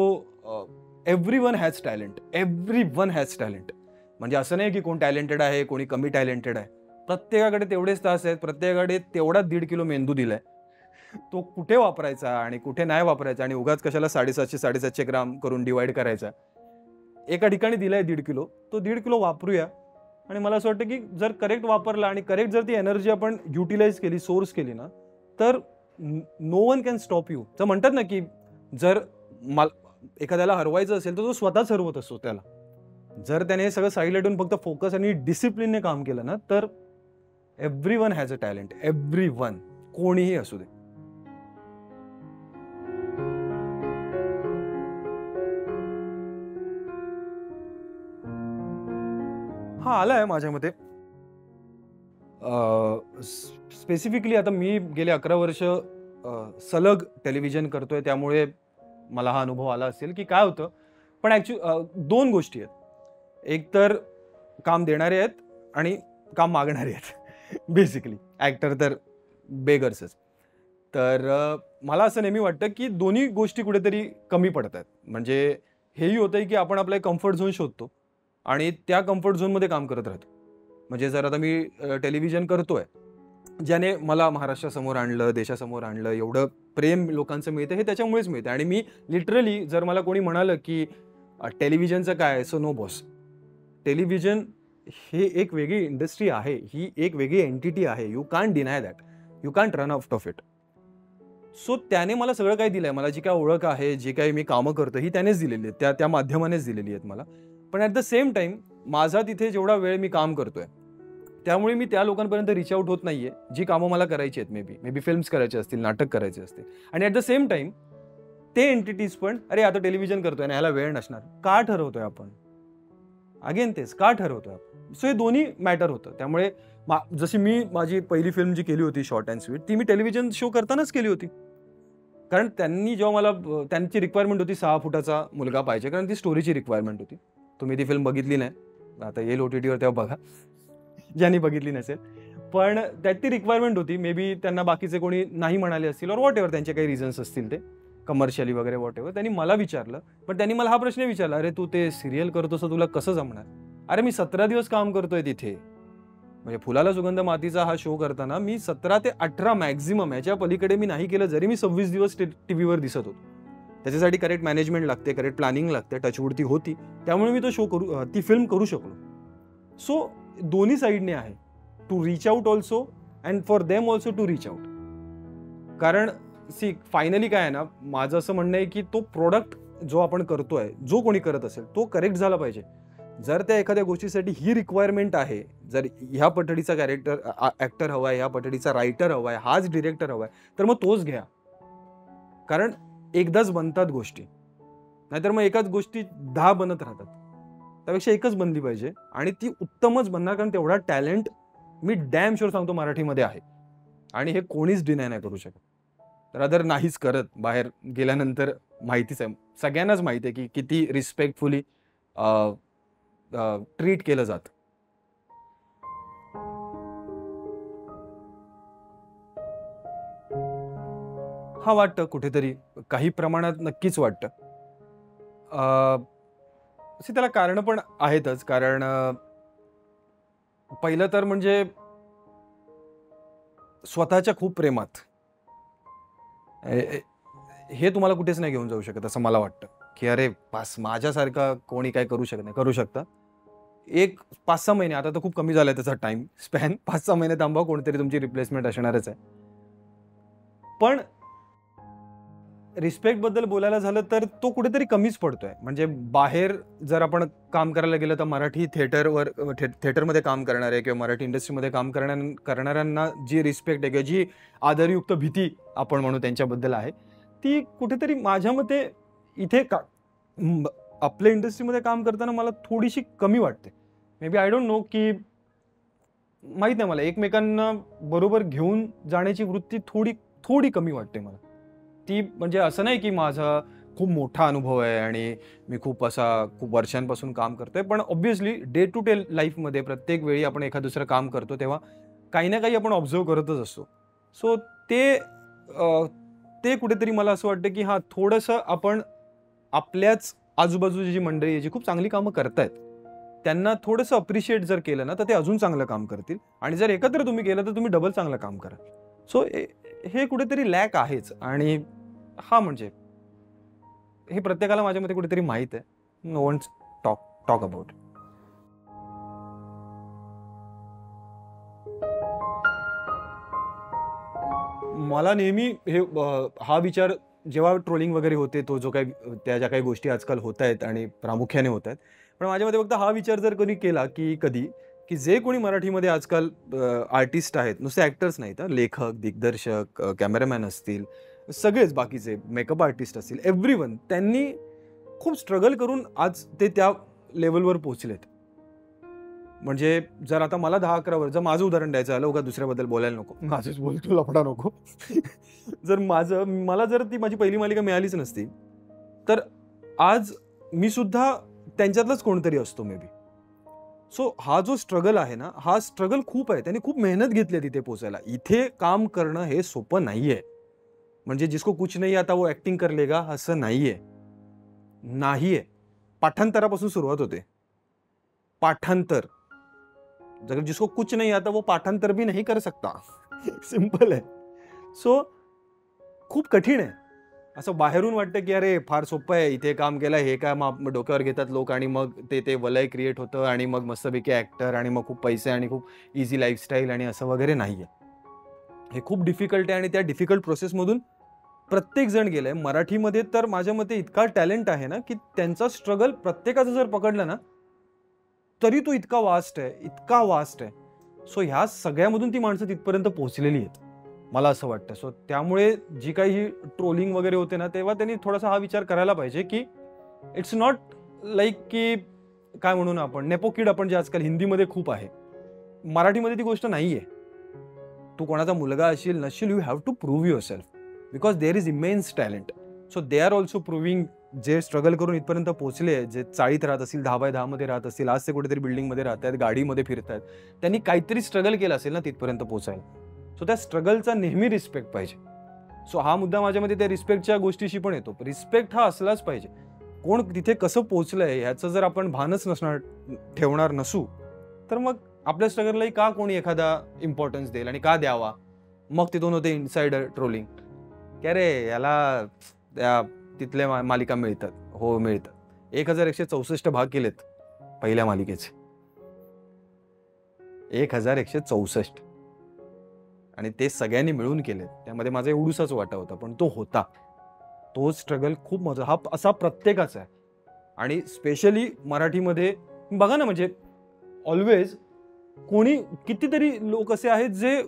Everyone has talent, everyone has talent. म्हणजे असं नाही की कोण टॅलेंटेड आहे, कोणी कमी टॅलेंटेड आहे. प्रत्येकाकडे तेवढेच तास आहेत, प्रत्येकाकडे तेवढा 1.5 किलो मेंदू दिलाय. तो कुठे वापरायचा आणि कुठे नाही वापरायचा आणि उगाच कशाला 750-750 ग्राम करून डिवाइड करायचा. एका ठिकाणी दिलाय 1.5 किलो, तो 1.5 किलो वापरूया. आणि मला असं वाटतं की जर करेक्ट वापरला आणि करेक्ट जर ती एनर्जी आपण युटिलाइज केली, सोर्स केली ना, तर no one can stop you. तर म्हणतात ना की जर एखाद्याला हरवायचं असेल तर तो स्वतःच हरवत असतो त्याला. जर त्याने हे सगळं साईडला ठेवून फक्त फोकस आणि डिसिप्लिनने काम केलं ना, तर everyone has a talent. Everyone, कोणीही असू दे. हा आलाय माझ्या मते. स्पेसिफिकली आता मी गेले 11 वर्ष सलग टेलिव्हिजन करतोय, त्यामुळे मला हा अनुभव आला असेल की काय होतं. पण दोन गोष्टी आहेत. एक तर काम देणारे आहेत आणि काम मागणारे आहेत. बेसिकली ॲक्टर तर बेगर्सच. तर मला असं नेहमी वाटतं की दोन्ही गोष्टी कुठेतरी कमी पडत आहेत. म्हणजे हेही होतंय की आपण आपला एक कम्फर्ट झोन शोधतो आणि त्या कम्फर्ट झोनमध्ये काम करत राहतो. म्हणजे जर आता मी टेलिव्हिजन करतोय, ज्याने मला महाराष्ट्रासमोर आणलं, देशासमोर आणलं, एवढं प्रेम लोकांचं मिळतं, हे त्याच्यामुळेच मिळतं. आणि मी लिटरली जर मला कोणी म्हणालं की टेलिव्हिजनचं काय, सो नो बॉस. टेलिव्हिजन ही एक वेगळी इंडस्ट्री आहे, ही एक वेगळी एंटिटी आहे. You can't deny that, you can't run out of it. So त्याने मला सगळं काही दिलंय. मला जी काय ओळख आहे, जी काही मी कामं करतो, ही त्यानेच दिलेली आहे, त्या माध्यमानेच दिलेली आहेत मला. पण ॲट द सेम टाइम माझा तिथे जेवढा वेळ मी काम करतोय, त्यामुळे मी त्या लोकांपर्यंत रिच आउट होत नाहीये, जी कामं मला करायची आहेत. मे बी फिल्म्स करायचे असतील, नाटक करायचे असतील. आणि ॲट द सेम टाइम ते एंटिटीज पण, अरे आता टेलिव्हिजन करतोय आणि ह्याला वेळ नसणार, का ठरवतोय आपण? अगेन तेच, का ठरवतोय आपण? सो हे दोन्ही मॅटर होतं. त्यामुळे जशी मी माझी पहिली फिल्म जी केली होती शॉर्ट अँड स्वीट, ती मी टेलिव्हिजन शो करतानाच केली होती. कारण त्यांनी जेव्हा मला त्यांची रिक्वायरमेंट होती 6 फुटाचा मुलगा पाहिजे, कारण ती स्टोरीची रिक्वायरमेंट होती. तुम्ही ती फिल्म बघितली नाही, आता येईल OTTवर तेव्हा बघा, ज्यांनी बघितली नसेल. पण त्यात ती रिक्वायरमेंट होती. मे बी त्यांना बाकीचे कोणी नाही म्हणाले असतील, और वॉट एव्हर त्यांचे काही रिझन्स असतील, ते कमर्शियली वगैरे वॉट एव्हर. त्यांनी मला विचारलं, पण त्यांनी मला हा प्रश्न विचारला, अरे तू ते सिरियल करतोस, तुला कसं जमणार? अरे मी 17 दिवस काम करतोय तिथे. म्हणजे फुलाला सुगंध मातीचा हा शो करताना मी 17 ते 18 मॅक्झिमम, याच्या पलीकडे मी नाही केलं, जरी मी 26 दिवस टीव्हीवर दिसत होतो. त्याच्यासाठी करेक्ट मॅनेजमेंट लागते, करेक्ट प्लॅनिंग लागते, टचवूड ती होती. त्यामुळे मी तो ती फिल्म करू शकलो. सो दोन्ही साईडने आहे, to reach out also and for them also to reach out. कारण फायनली काय आहे ना, माझं असं म्हणणं आहे की तो प्रोडक्ट जो आपण करतोय, जो कोणी करत असेल, तो करेक्ट झाला पाहिजे. जर त्या एखाद्या गोष्टीसाठी ही रिक्वायरमेंट आहे, जर ह्या पद्धतीचा ॲक्टर हवा आहे, ह्या पद्धतीचा रायटर हवा आहे, हाच डिरेक्टर हवा आहे, तर मग तोच घ्या. कारण एकदाच बनतात गोष्टी, नाहीतर मग एकाच गोष्टी 10 बनत राहतात. त्यापेक्षा एकच बनली पाहिजे आणि ती उत्तमच बनणार. कारण तेवढा टॅलेंट मी डॅम शुअर सांगतो मराठीमध्ये आहे आणि हे कोणीच डिनाय नाही करू शकत. तर अदर नाहीच करत. बाहेर गेल्यानंतर माहितीच आहे, सगळ्यांनाच माहिती आहे की किती रिस्पेक्टफुली ट्रीट केलं जातं. हा वाटतं कुठेतरी, काही प्रमाणात नक्कीच वाटतं. त्याला कारणं पण आहेतच. कारण पहिलं तर म्हणजे स्वतःच्या खूप प्रेमात हे तुम्हाला कुठेच नाही घेऊन जाऊ शकत, असं मला वाटतं. की अरे पास माझ्यासारखा कोणी काय करू शकत नाही. करू शकता एक 5-6 महिने, आता तर खूप कमी झालाय त्याचा टाइम स्पॅन. 5-6 महिने थांबा, कोणतरी तुमची रिप्लेसमेंट असणारच आहे. पण रिस्पेक्ट बद्दल बोलायला झालं तर तो कुठेतरी कमीच पडतोय. म्हणजे बाहेर जर आपण काम करायला गेलं तर मराठी थिएटरमध्ये काम करणारे किंवा मराठी इंडस्ट्रीमध्ये काम करणाऱ्यांना जी रिस्पेक्ट आहे किंवा जी आदरयुक्त भीती आपण म्हणू त्यांच्याबद्दल आहे, ती कुठेतरी माझ्या मते इथे आपल्या इंडस्ट्रीमध्ये काम करताना मला थोडीशी कमी वाटते. Maybe I don't know, की माहीत नाही मला, एकमेकांना बरोबर घेऊन जाण्याची वृत्ती थोडी कमी वाटते मला. ती म्हणजे असं नाही की माझा खूप मोठा अनुभव आहे आणि मी खूप वर्षांपासून काम करतोय. पण ऑब्व्हियसली डे टू डे लाईफमध्ये प्रत्येक वेळी आपण एखादं दुसरं काम करतो तेव्हा काही ना काही आपण ऑब्झर्व करतच असतो. सो ते कुठेतरी मला असं वाटतं की हां, थोडंसं आपण आपल्याच आजूबाजूची जी मंडळी आहे जी खूप चांगली कामं करतायत त्यांना थोडंसं अप्रिशिएट जर केलं ना तर ते अजून चांगलं काम करतील आणि जर एकत्र तुम्ही केलं तर तुम्ही डबल चांगलं काम कराल. सो हे कुठेतरी लॅक आहेच आणि हा म्हणजे हे प्रत्येकाला माझ्या मते कुठेतरी माहित आहे. No one's talk about. मला नेहमी हा विचार जेव्हा ट्रोलिंग वगैरे होते तो जो काही त्या ज्या काही गोष्टी आजकाल होत आहेत आणि प्रामुख्याने होत आहेत पण माझ्या मते फक्त हा विचार जर कोणी केला की कधी की जे कोणी मराठीमध्ये आजकाल आर्टिस्ट आहेत नुसते ॲक्टर्स नाहीत लेखक दिग्दर्शक कॅमेरामॅन असतील सगळेच बाकीचे मेकअप आर्टिस्ट असतील एव्हरीवन त्यांनी खूप स्ट्रगल करून आज ते त्या लेवलवर पोहोचलेत. म्हणजे जर आता मला 10-11 वर्ष जर माझं उदाहरण द्यायचं आलं का दुसऱ्याबद्दल बोलायला नको माझंच बोलतो लफडा नको जर मला जर ती माझी पहिली मालिका मिळालीच नसती तर आज मी सुद्धा त्यांच्यातलंच कोणतरी असतो मे बी. सो हा जो स्ट्रगल आहे ना हा स्ट्रगल खूप आहे त्यांनी खूप मेहनत घेतली आहे तिथे पोचायला. इथे काम करणं हे सोपं नाहीये. म्हणजे जिसको कुछ नाही आता वो ऍक्टिंग कर लेगा असं नाहीये. पाठांतरापासून सुरुवात होते. पाठांतर अगर जिसको कुछ नहीं आता वो पाठांतर भी नहीं कर सकता. सिंपल आहे. सो खूप कठीण आहे. असं बाहेरून वाटतं की अरे फार सोपं आहे इथे काम केलं हे काय डोक्यावर घेतात लोक आणि मग ते वलय क्रिएट होतं आणि मग मस्तपैकी ॲक्टर आणि मग खूप पैसे आणि खूप इझी लाईफस्टाईल आणि असं वगैरे नाहीये. हे खूप डिफिकल्ट आहे आणि त्या डिफिकल्ट प्रोसेसमधून प्रत्येक जण गेलंय. मराठीमध्ये तर माझ्या मते इतका टॅलेंट आहे ना की त्यांचा स्ट्रगल प्रत्येकाचं जर पकडलं ना तरी तो इतका वास्ट आहे. सो ह्या सगळ्यामधून ती माणसं तिथपर्यंत पोहोचलेली आहेत मला असं वाटतं. सो त्यामुळे जी काही ट्रोलिंग वगैरे होते ना तेव्हा त्यांनी थोडासा हा विचार करायला पाहिजे की इट्स नॉट लाईक की काय म्हणून आपण नेपोकिड आपण जे आजकाल हिंदीमध्ये खूप आहे मराठीमध्ये ती गोष्ट नाहीये. तू कोणाचा मुलगा असशील नसशील you have to prove yourself because there is immense talent. So they are also proving जे स्ट्रगल करून इथपर्यंत पोहोचले जे चाळीत राहत असतील 10x10 मध्ये राहत असतील आज ते कुठेतरी बिल्डिंगमध्ये राहत आहेत गाडीमध्ये फिरत आहेत त्यांनी काहीतरी स्ट्रगल केलं असेल ना तिथपर्यंत पोहोचायला. सो त्या स्ट्रगलचा नेहमी रिस्पेक्ट पाहिजे. सो हा मुद्दा माझ्यामध्ये त्या रिस्पेक्टच्या गोष्टीशी पण येतो. रिस्पेक्ट हा असलाच पाहिजे. कोण तिथे कसं पोहोचलंय ह्याचं जर आपण भानच ठेवणार नसू तर मग आपल्या स्ट्रगललाही का कोणी एखादा इम्पॉर्टन्स देईल आणि का द्यावा. मग तिथून होते इनसाइडर ट्रोलिंग की अरे याला त्या तिथल्या मालिका मिळतात. हो मिळतात. 1164 भाग केलेत पहिल्या मालिकेचे 1164 आणि ते सगळ्यांनी मिळून केलेत. त्यामध्ये माझा एवढूसाच वाटा होता पण तो होता. तो स्ट्रगल खूप मजा हा असा प्रत्येकाचा आहे आणि स्पेशली मराठीमध्ये बघा ना म्हणजे ऑलवेज कोणी कितीतरी लोक असे आहेत जे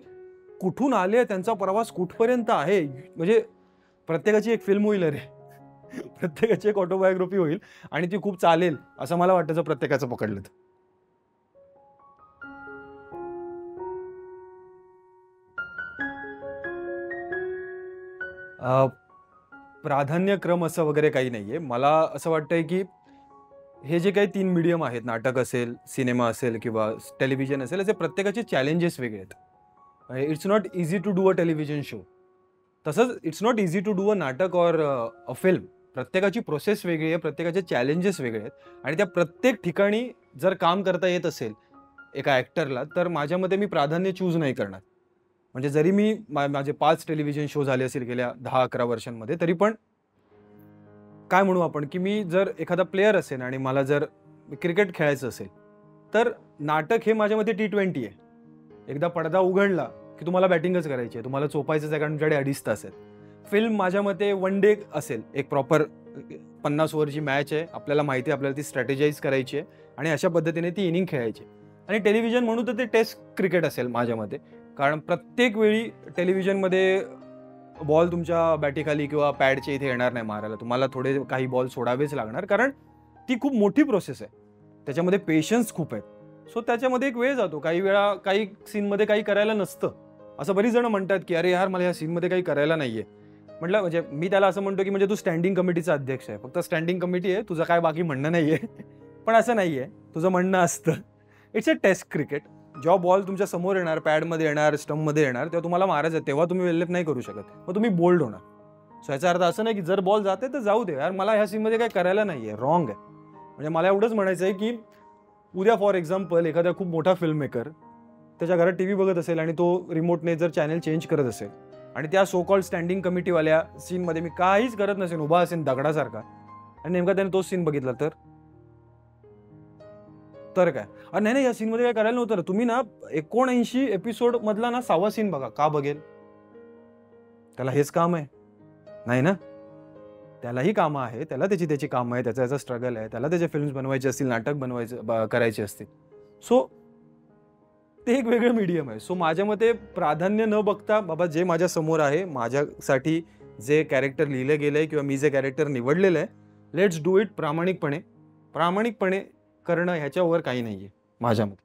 कुठून आले त्यांचा प्रवास कुठपर्यंत आहे. म्हणजे प्रत्येकाची एक फिल्म होईल रे प्रत्येकाची एक ऑटोबायोग्राफी होईल आणि ती खूप चालेल असं मला वाटतं जर प्रत्येकाचं पकडलं तर. प्राधान्यक्रम असं वगैरे काही नाहीये. मला असं वाटतंय की हे जे काही 3 मीडियम आहेत नाटक असेल सिनेमा असेल किंवा टेलिव्हिजन असेल असे प्रत्येकाचे चॅलेंजेस वेगळे आहेत. It's not easy to do a television show. तसंच it's not easy to do a natak or a film. प्रत्येकाची प्रोसेस वेगळी आहे प्रत्येकाचे चॅलेंजेस वेगळे आहेत आणि त्या प्रत्येक ठिकाणी जर काम करता येत असेल एका ॲक्टरला तर माझ्या मते मी प्राधान्य चूज नाही करणार. म्हणजे जरी मी माझे 5 टेलिव्हिजन शो झाले असेल गेल्या 10-11 वर्षांमध्ये तरी पण काय म्हणू आपण की मी जर एखादा प्लेयर असेल आणि मला जर क्रिकेट खेळायचं असेल तर नाटक हे माझ्या मते T20 आहे. एकदा पडदा उघडला की तुम्हाला बॅटिंगच करायची आहे तुम्हाला चोपायचंच आहे कारण तुमच्याकडे 2.5 तास आहेत. फिल्म माझ्या मते 1 डे असेल एक प्रॉपर 50 ओव्हरची मॅच आहे आपल्याला माहिती आहे आपल्याला ती स्ट्रॅटेजाइज करायची आहे आणि अशा पद्धतीने ती इनिंग खेळायची. आणि टेलिव्हिजन म्हणू तर ते टेस्ट क्रिकेट असेल माझ्या मते कारण प्रत्येक वेळी टेलिव्हिजनमध्ये बॉल तुमच्या बॅटीखाली किंवा पॅडच्या इथे येणार नाही मारायला. तुम्हाला थोडे काही बॉल सोडावेच लागणार कारण ती खूप मोठी प्रोसेस आहे. त्याच्यामध्ये पेशन्स खूप आहेत. सो त्याच्यामध्ये एक वेळ जातो. काही वेळा काही सीनमध्ये काही करायला नसतं. असं बरीच जण म्हणतात की अरे यार मला या सीनमध्ये काही करायला नाहीये. म्हटलं म्हणजे मी त्याला असं म्हणतो की म्हणजे तू स्टँडिंग कमिटीचा अध्यक्ष आहे. फक्त स्टँडिंग कमिटी आहे तुझं काय बाकी म्हणणं नाहीये. पण असं नाहीये तुझं म्हणणं असतं. It's a test cricket. जेव्हा बॉल तुमच्या समोर येणार पॅडमध्ये येणार स्टंपमध्ये येणार तेव्हा तुम्हाला मारायचं तेव्हा तुम्ही वेललेप नाही करू शकत. मग तुम्ही बोल्ड होणार. सो याचा अर्थ असं नाही की जर बॉल जाते तर जाऊ दे यार, मला ह्या सीनमध्ये काय करायला नाही आहे, रॉंग आहे. म्हणजे मला एवढंच म्हणायचं आहे की उद्या फॉर एक्झाम्पल एखादा खूप मोठा फिल्म मेकर त्याच्या घरात टीव्ही बघत असेल आणि तो रिमोटने जर चॅनल चेंज करत असेल आणि त्या सो कॉल्ड स्टँडिंग कमिटीवाल्या सीनमध्ये मी काहीच करत नसेल, उभा असेल दगडासारखा, आणि नेमका त्याने तोच सीन बघितला तर काय? नाही नाही, या सीनमध्ये काय करायला नव्हतं, तुम्ही ना 79 एपिसोड मधला ना 6वा सीन बघा. का बघेल? त्याला हेच काम आहे? नाही ना, त्यालाही कामं आहे, त्याला त्याची कामं आहे, त्याचा स्ट्रगल आहे, त्याला त्याचे फिल्म्स बनवायचे असतील, नाटक करायचे असतील. सो ते एक वेगळं मीडियम आहे. सो माझ्या मते प्राधान्य न बघता बाबा जे माझ्या समोर आहे, माझ्यासाठी जे कॅरेक्टर लिहिलं गेलंय किंवा मी जे कॅरेक्टर निवडलेलं आहे, लेट्स डू इट प्रामाणिकपणे करणं, ह्याच्यावर काही नाहीये माझ्या मते.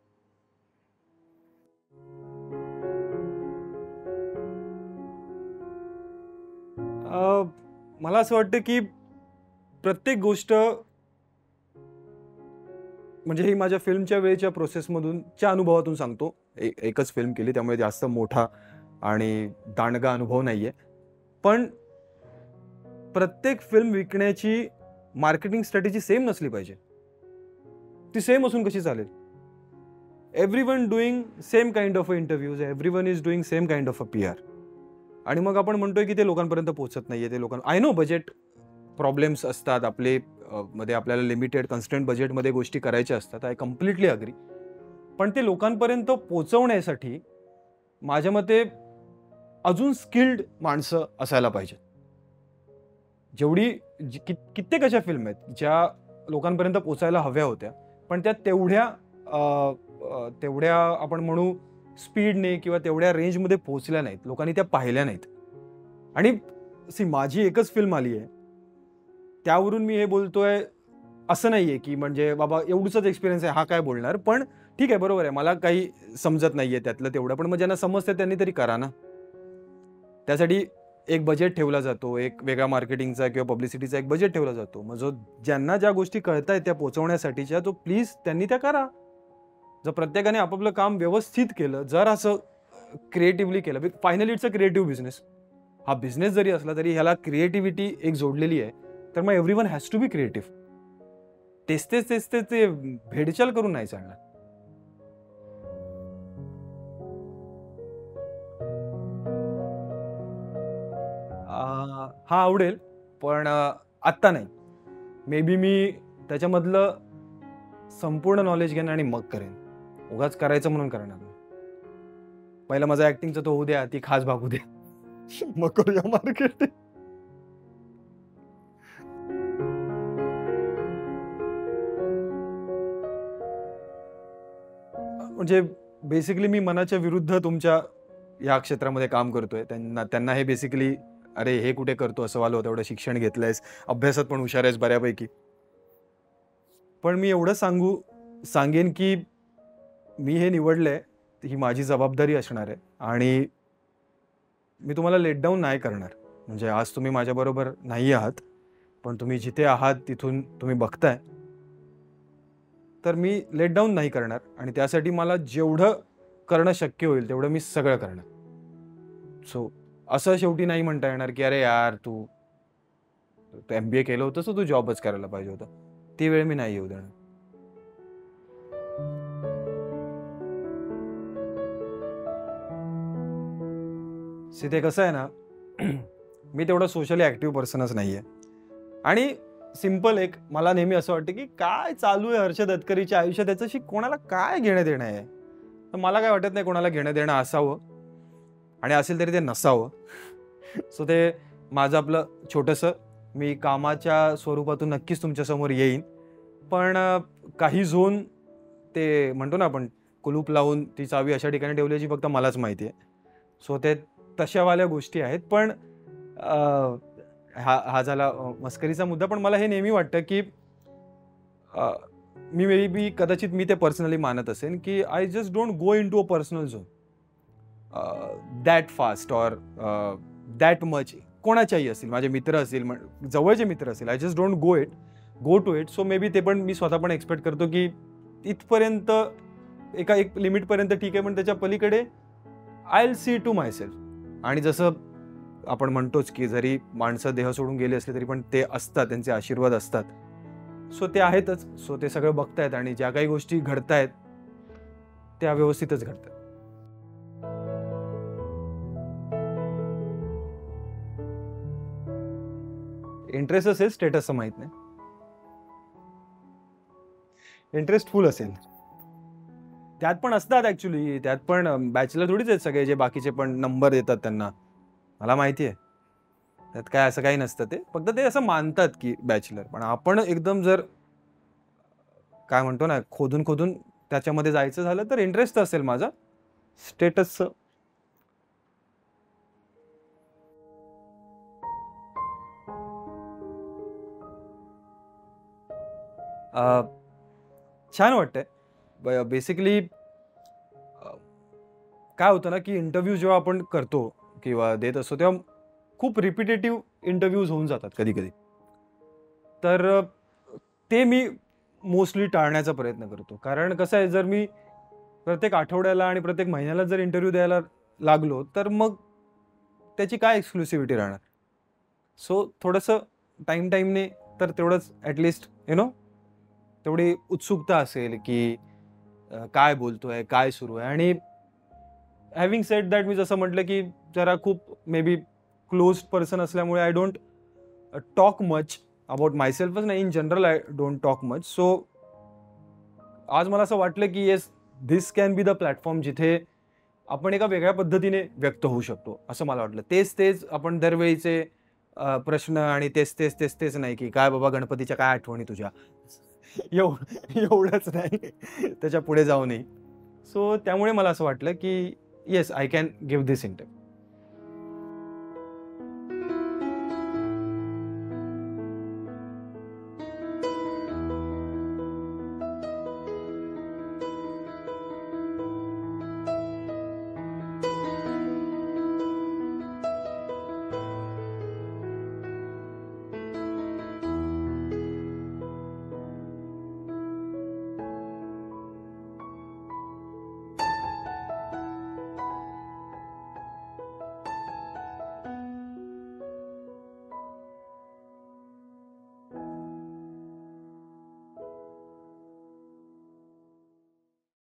मला असं वाटतं की प्रत्येक गोष्ट, म्हणजे ही माझ्या फिल्मच्या वेळेच्या प्रोसेसमधूनच्या अनुभवातून सांगतो. एकच फिल्म केली त्यामुळे जास्त मोठा आणि दांडगा अनुभव नाहीये. पण प्रत्येक फिल्म विकण्याची मार्केटिंग स्ट्रॅटेजी सेम नसली पाहिजे. ती सेम असून कशी चालेल? Everyone doing same kind of interviews, everyone is doing same kind of a PR, आणि मग आपण म्हणतोय की ते लोकांपर्यंत पोहोचत नाहीये. ते लोकांना, आय नो बजेट प्रॉब्लेम्स असतात आपले, मध्ये आपल्याला लिमिटेड कन्स्टंट बजेटमध्ये गोष्टी करायच्या असतात, आय कम्प्लिटली अग्री. पण ते लोकांपर्यंत पोहोचवण्यासाठी माझ्या मते अजून स्किल्ड माणसं असायला पाहिजेत. कित्येक अशा फिल्म आहेत ज्या लोकांपर्यंत पोहोचायला हव्या होत्या, पण त्या तेवढ्या आपण म्हणू स्पीडने किंवा तेवढ्या रेंजमध्ये पोहोचल्या नाहीत, लोकांनी त्या पाहिल्या नाहीत. आणि माझी एकच फिल्म आली आहे, त्यावरून मी हे बोलतोय असं नाहीये की म्हणजे बाबा एवढंच एक्सपिरियन्स आहे, हा काय बोलणार. पण ठीक आहे, बरोबर आहे, मला काही समजत नाहीये त्यातलं तेवढं, पण मग ज्यांना समजतं त्यांनी तरी करा ना. त्यासाठी एक बजेट ठेवला जातो, एक वेगळा मार्केटिंगचा किंवा पब्लिसिटीचा एक बजेट ठेवला जातो. मग ज्यांना ज्या गोष्टी कळतायत त्या पोहोचवण्यासाठीच्या, तो प्लीज त्यांनी त्या करा. जर प्रत्येकाने आपापलं काम व्यवस्थित केलं, जर असं क्रिएटिव्हली केलं, finally it's a creative business. हा बिझनेस जरी असला तरी ह्याला क्रिएटिव्हिटी एक जोडलेली आहे, तर मग everyone has to be creative. तेच ते भेडचाल करून नाही चालणार. हा आवडेल, पण आत्ता नाही. मे बी मी त्याच्यामधलं संपूर्ण नॉलेज घेणं आणि मग करेन. उगाच करायचं म्हणून करणार नाही. पहिला माझा ऍक्टिंगचा तो होऊ द्या, ती खास भागू द्या, मग करूया मार्केटिंग. म्हणजे बेसिकली मी मनाच्या विरुद्ध तुमच्या या क्षेत्रामध्ये काम करतोय. त्यांना हे बेसिकली, अरे हे कुठे करतो असं वालं होतं, एवढं शिक्षण घेतलंयस, अभ्यासात पण हुशार आहेस बऱ्यापैकी. पण मी एवढं सांगेन की मी हे निवडलंय, ही माझी जबाबदारी असणार आहे, आणि मी तुम्हाला लेट डाऊन नाही करणार. म्हणजे आज तुम्ही माझ्याबरोबर नाही आहात, पण तुम्ही जिथे आहात तिथून तुम्ही बघताय, तर मी लेट डाऊन नाही करणार. आणि त्यासाठी मला जेवढं करणं शक्य होईल तेवढं मी सगळं करणार. सो असं शेवटी नाही म्हणता येणार की अरे यार तू MBA केलं होतं, तू जॉबच करायला पाहिजे होता. ती वेळ मी नाही येऊ देणार. ते कसं आहे ना, मी तेवढा सोशली ऍक्टिव्ह पर्सनच नाहीये. आणि सिंपल एक, मला नेहमी असं वाटतं की काय चालू आहे हर्षद अदकरीच्या आयुष्यात, त्याच्याशी कोणाला काय घेणं देणं आहे. तर मला काय वाटत नाही कोणाला घेणं देणं असावं, आणि असेल तरी ते नसावं. सो ते माझं आपलं छोटंसं, मी कामाच्या स्वरूपातून नक्कीच तुमच्यासमोर येईन, पण काही झोन ते म्हणतो ना आपण कुलूप लावून ती चावी अशा ठिकाणी ठेवल्याची फक्त मलाच माहिती आहे. सो ते तशावाल्या गोष्टी आहेत. पण हा झाला मस्करीचा मुद्दा. पण मला हे नेहमी वाटतं की मी मे बी कदाचित मी ते पर्सनली मानत असेल की I just don't go into a personal zone that fast or that much. कोणाच्याही असतील, माझे मित्र असतील, जवळचे मित्र असतील, I just don't go to it. So maybe ते पण मी स्वतः पण एक्सपेक्ट करतो की इथपर्यंत एक लिमिटपर्यंत ठीक आहे, पण त्याच्या पलीकडे I will see to myself. आणि जसं आपण म्हणतोच की जरी माणसं देह सोडून गेली असली तरी पण ते असतात, त्यांचे आशीर्वाद असतात. सो ते आहेतच. सो ते सगळं बघतायत आणि ज्या काही गोष्टी घडतायत त्या व्यवस्थितच घडतायत. इंटरेस्ट असेल, स्टेटसचं माहित नाही. इंटरेस्ट फुल असेल. त्यात पण असतात ॲक्चुअली. त्यात पण बॅचलर थोडीच आहेत सगळे जे बाकीचे पण नंबर देतात त्यांना. मला माहिती आहे. त्यात काय असं काही नसतं ते. फक्त ते असं मानतात की बॅचलर. पण आपण एकदम जर काय म्हणतो ना, खोदून त्याच्यामध्ये जायचं झालं तर इंटरेस्ट असेल माझा. स्टेटसचं अ, छान वाटतंय. बेसिकली काय होतं ना, की इंटरव्ह्यू जेव्हा आपण करतो किंवा देत असतो, तेव्हा खूप रिपिटेटिव्ह इंटरव्ह्यूज होऊन जातात कधी-कधी. तर ते मी मोस्टली टाळण्याचा प्रयत्न करतो. कारण कसं आहे, जर मी प्रत्येक आठवड्याला आणि प्रत्येक महिन्याला जर इंटरव्ह्यू द्यायला लागलो, तर मग त्याची काय एक्सक्लुसिव्हिटी राहणार? सो थोडंसं टाईम-टाईमने तर तेवढंच तेवढी उत्सुकता असेल, की काय बोलतोय, काय सुरू आहे आणि हॅव्हिंग सेड दॅट मी जसं म्हटलं, की जरा खूप मे बी क्लोज्ड पर्सन असल्यामुळे I don't talk much about मायसेल्फच नाही, in general I don't talk much. So आज मला असं वाटलं, की yes this can be the platform जिथे आपण एका वेगळ्या पद्धतीने व्यक्त होऊ शकतो, असं मला वाटलं. तेच-तेच आपण दरवेळीचे प्रश्न आणि तेच नाही, की "काय बाबा गणपतीच्या काय आठवणी तुझ्या?" एव एवढंच नाही. त्याच्या पुढे जाऊ नये. सो त्यामुळे मला असं वाटलं, की yes I can give this interview.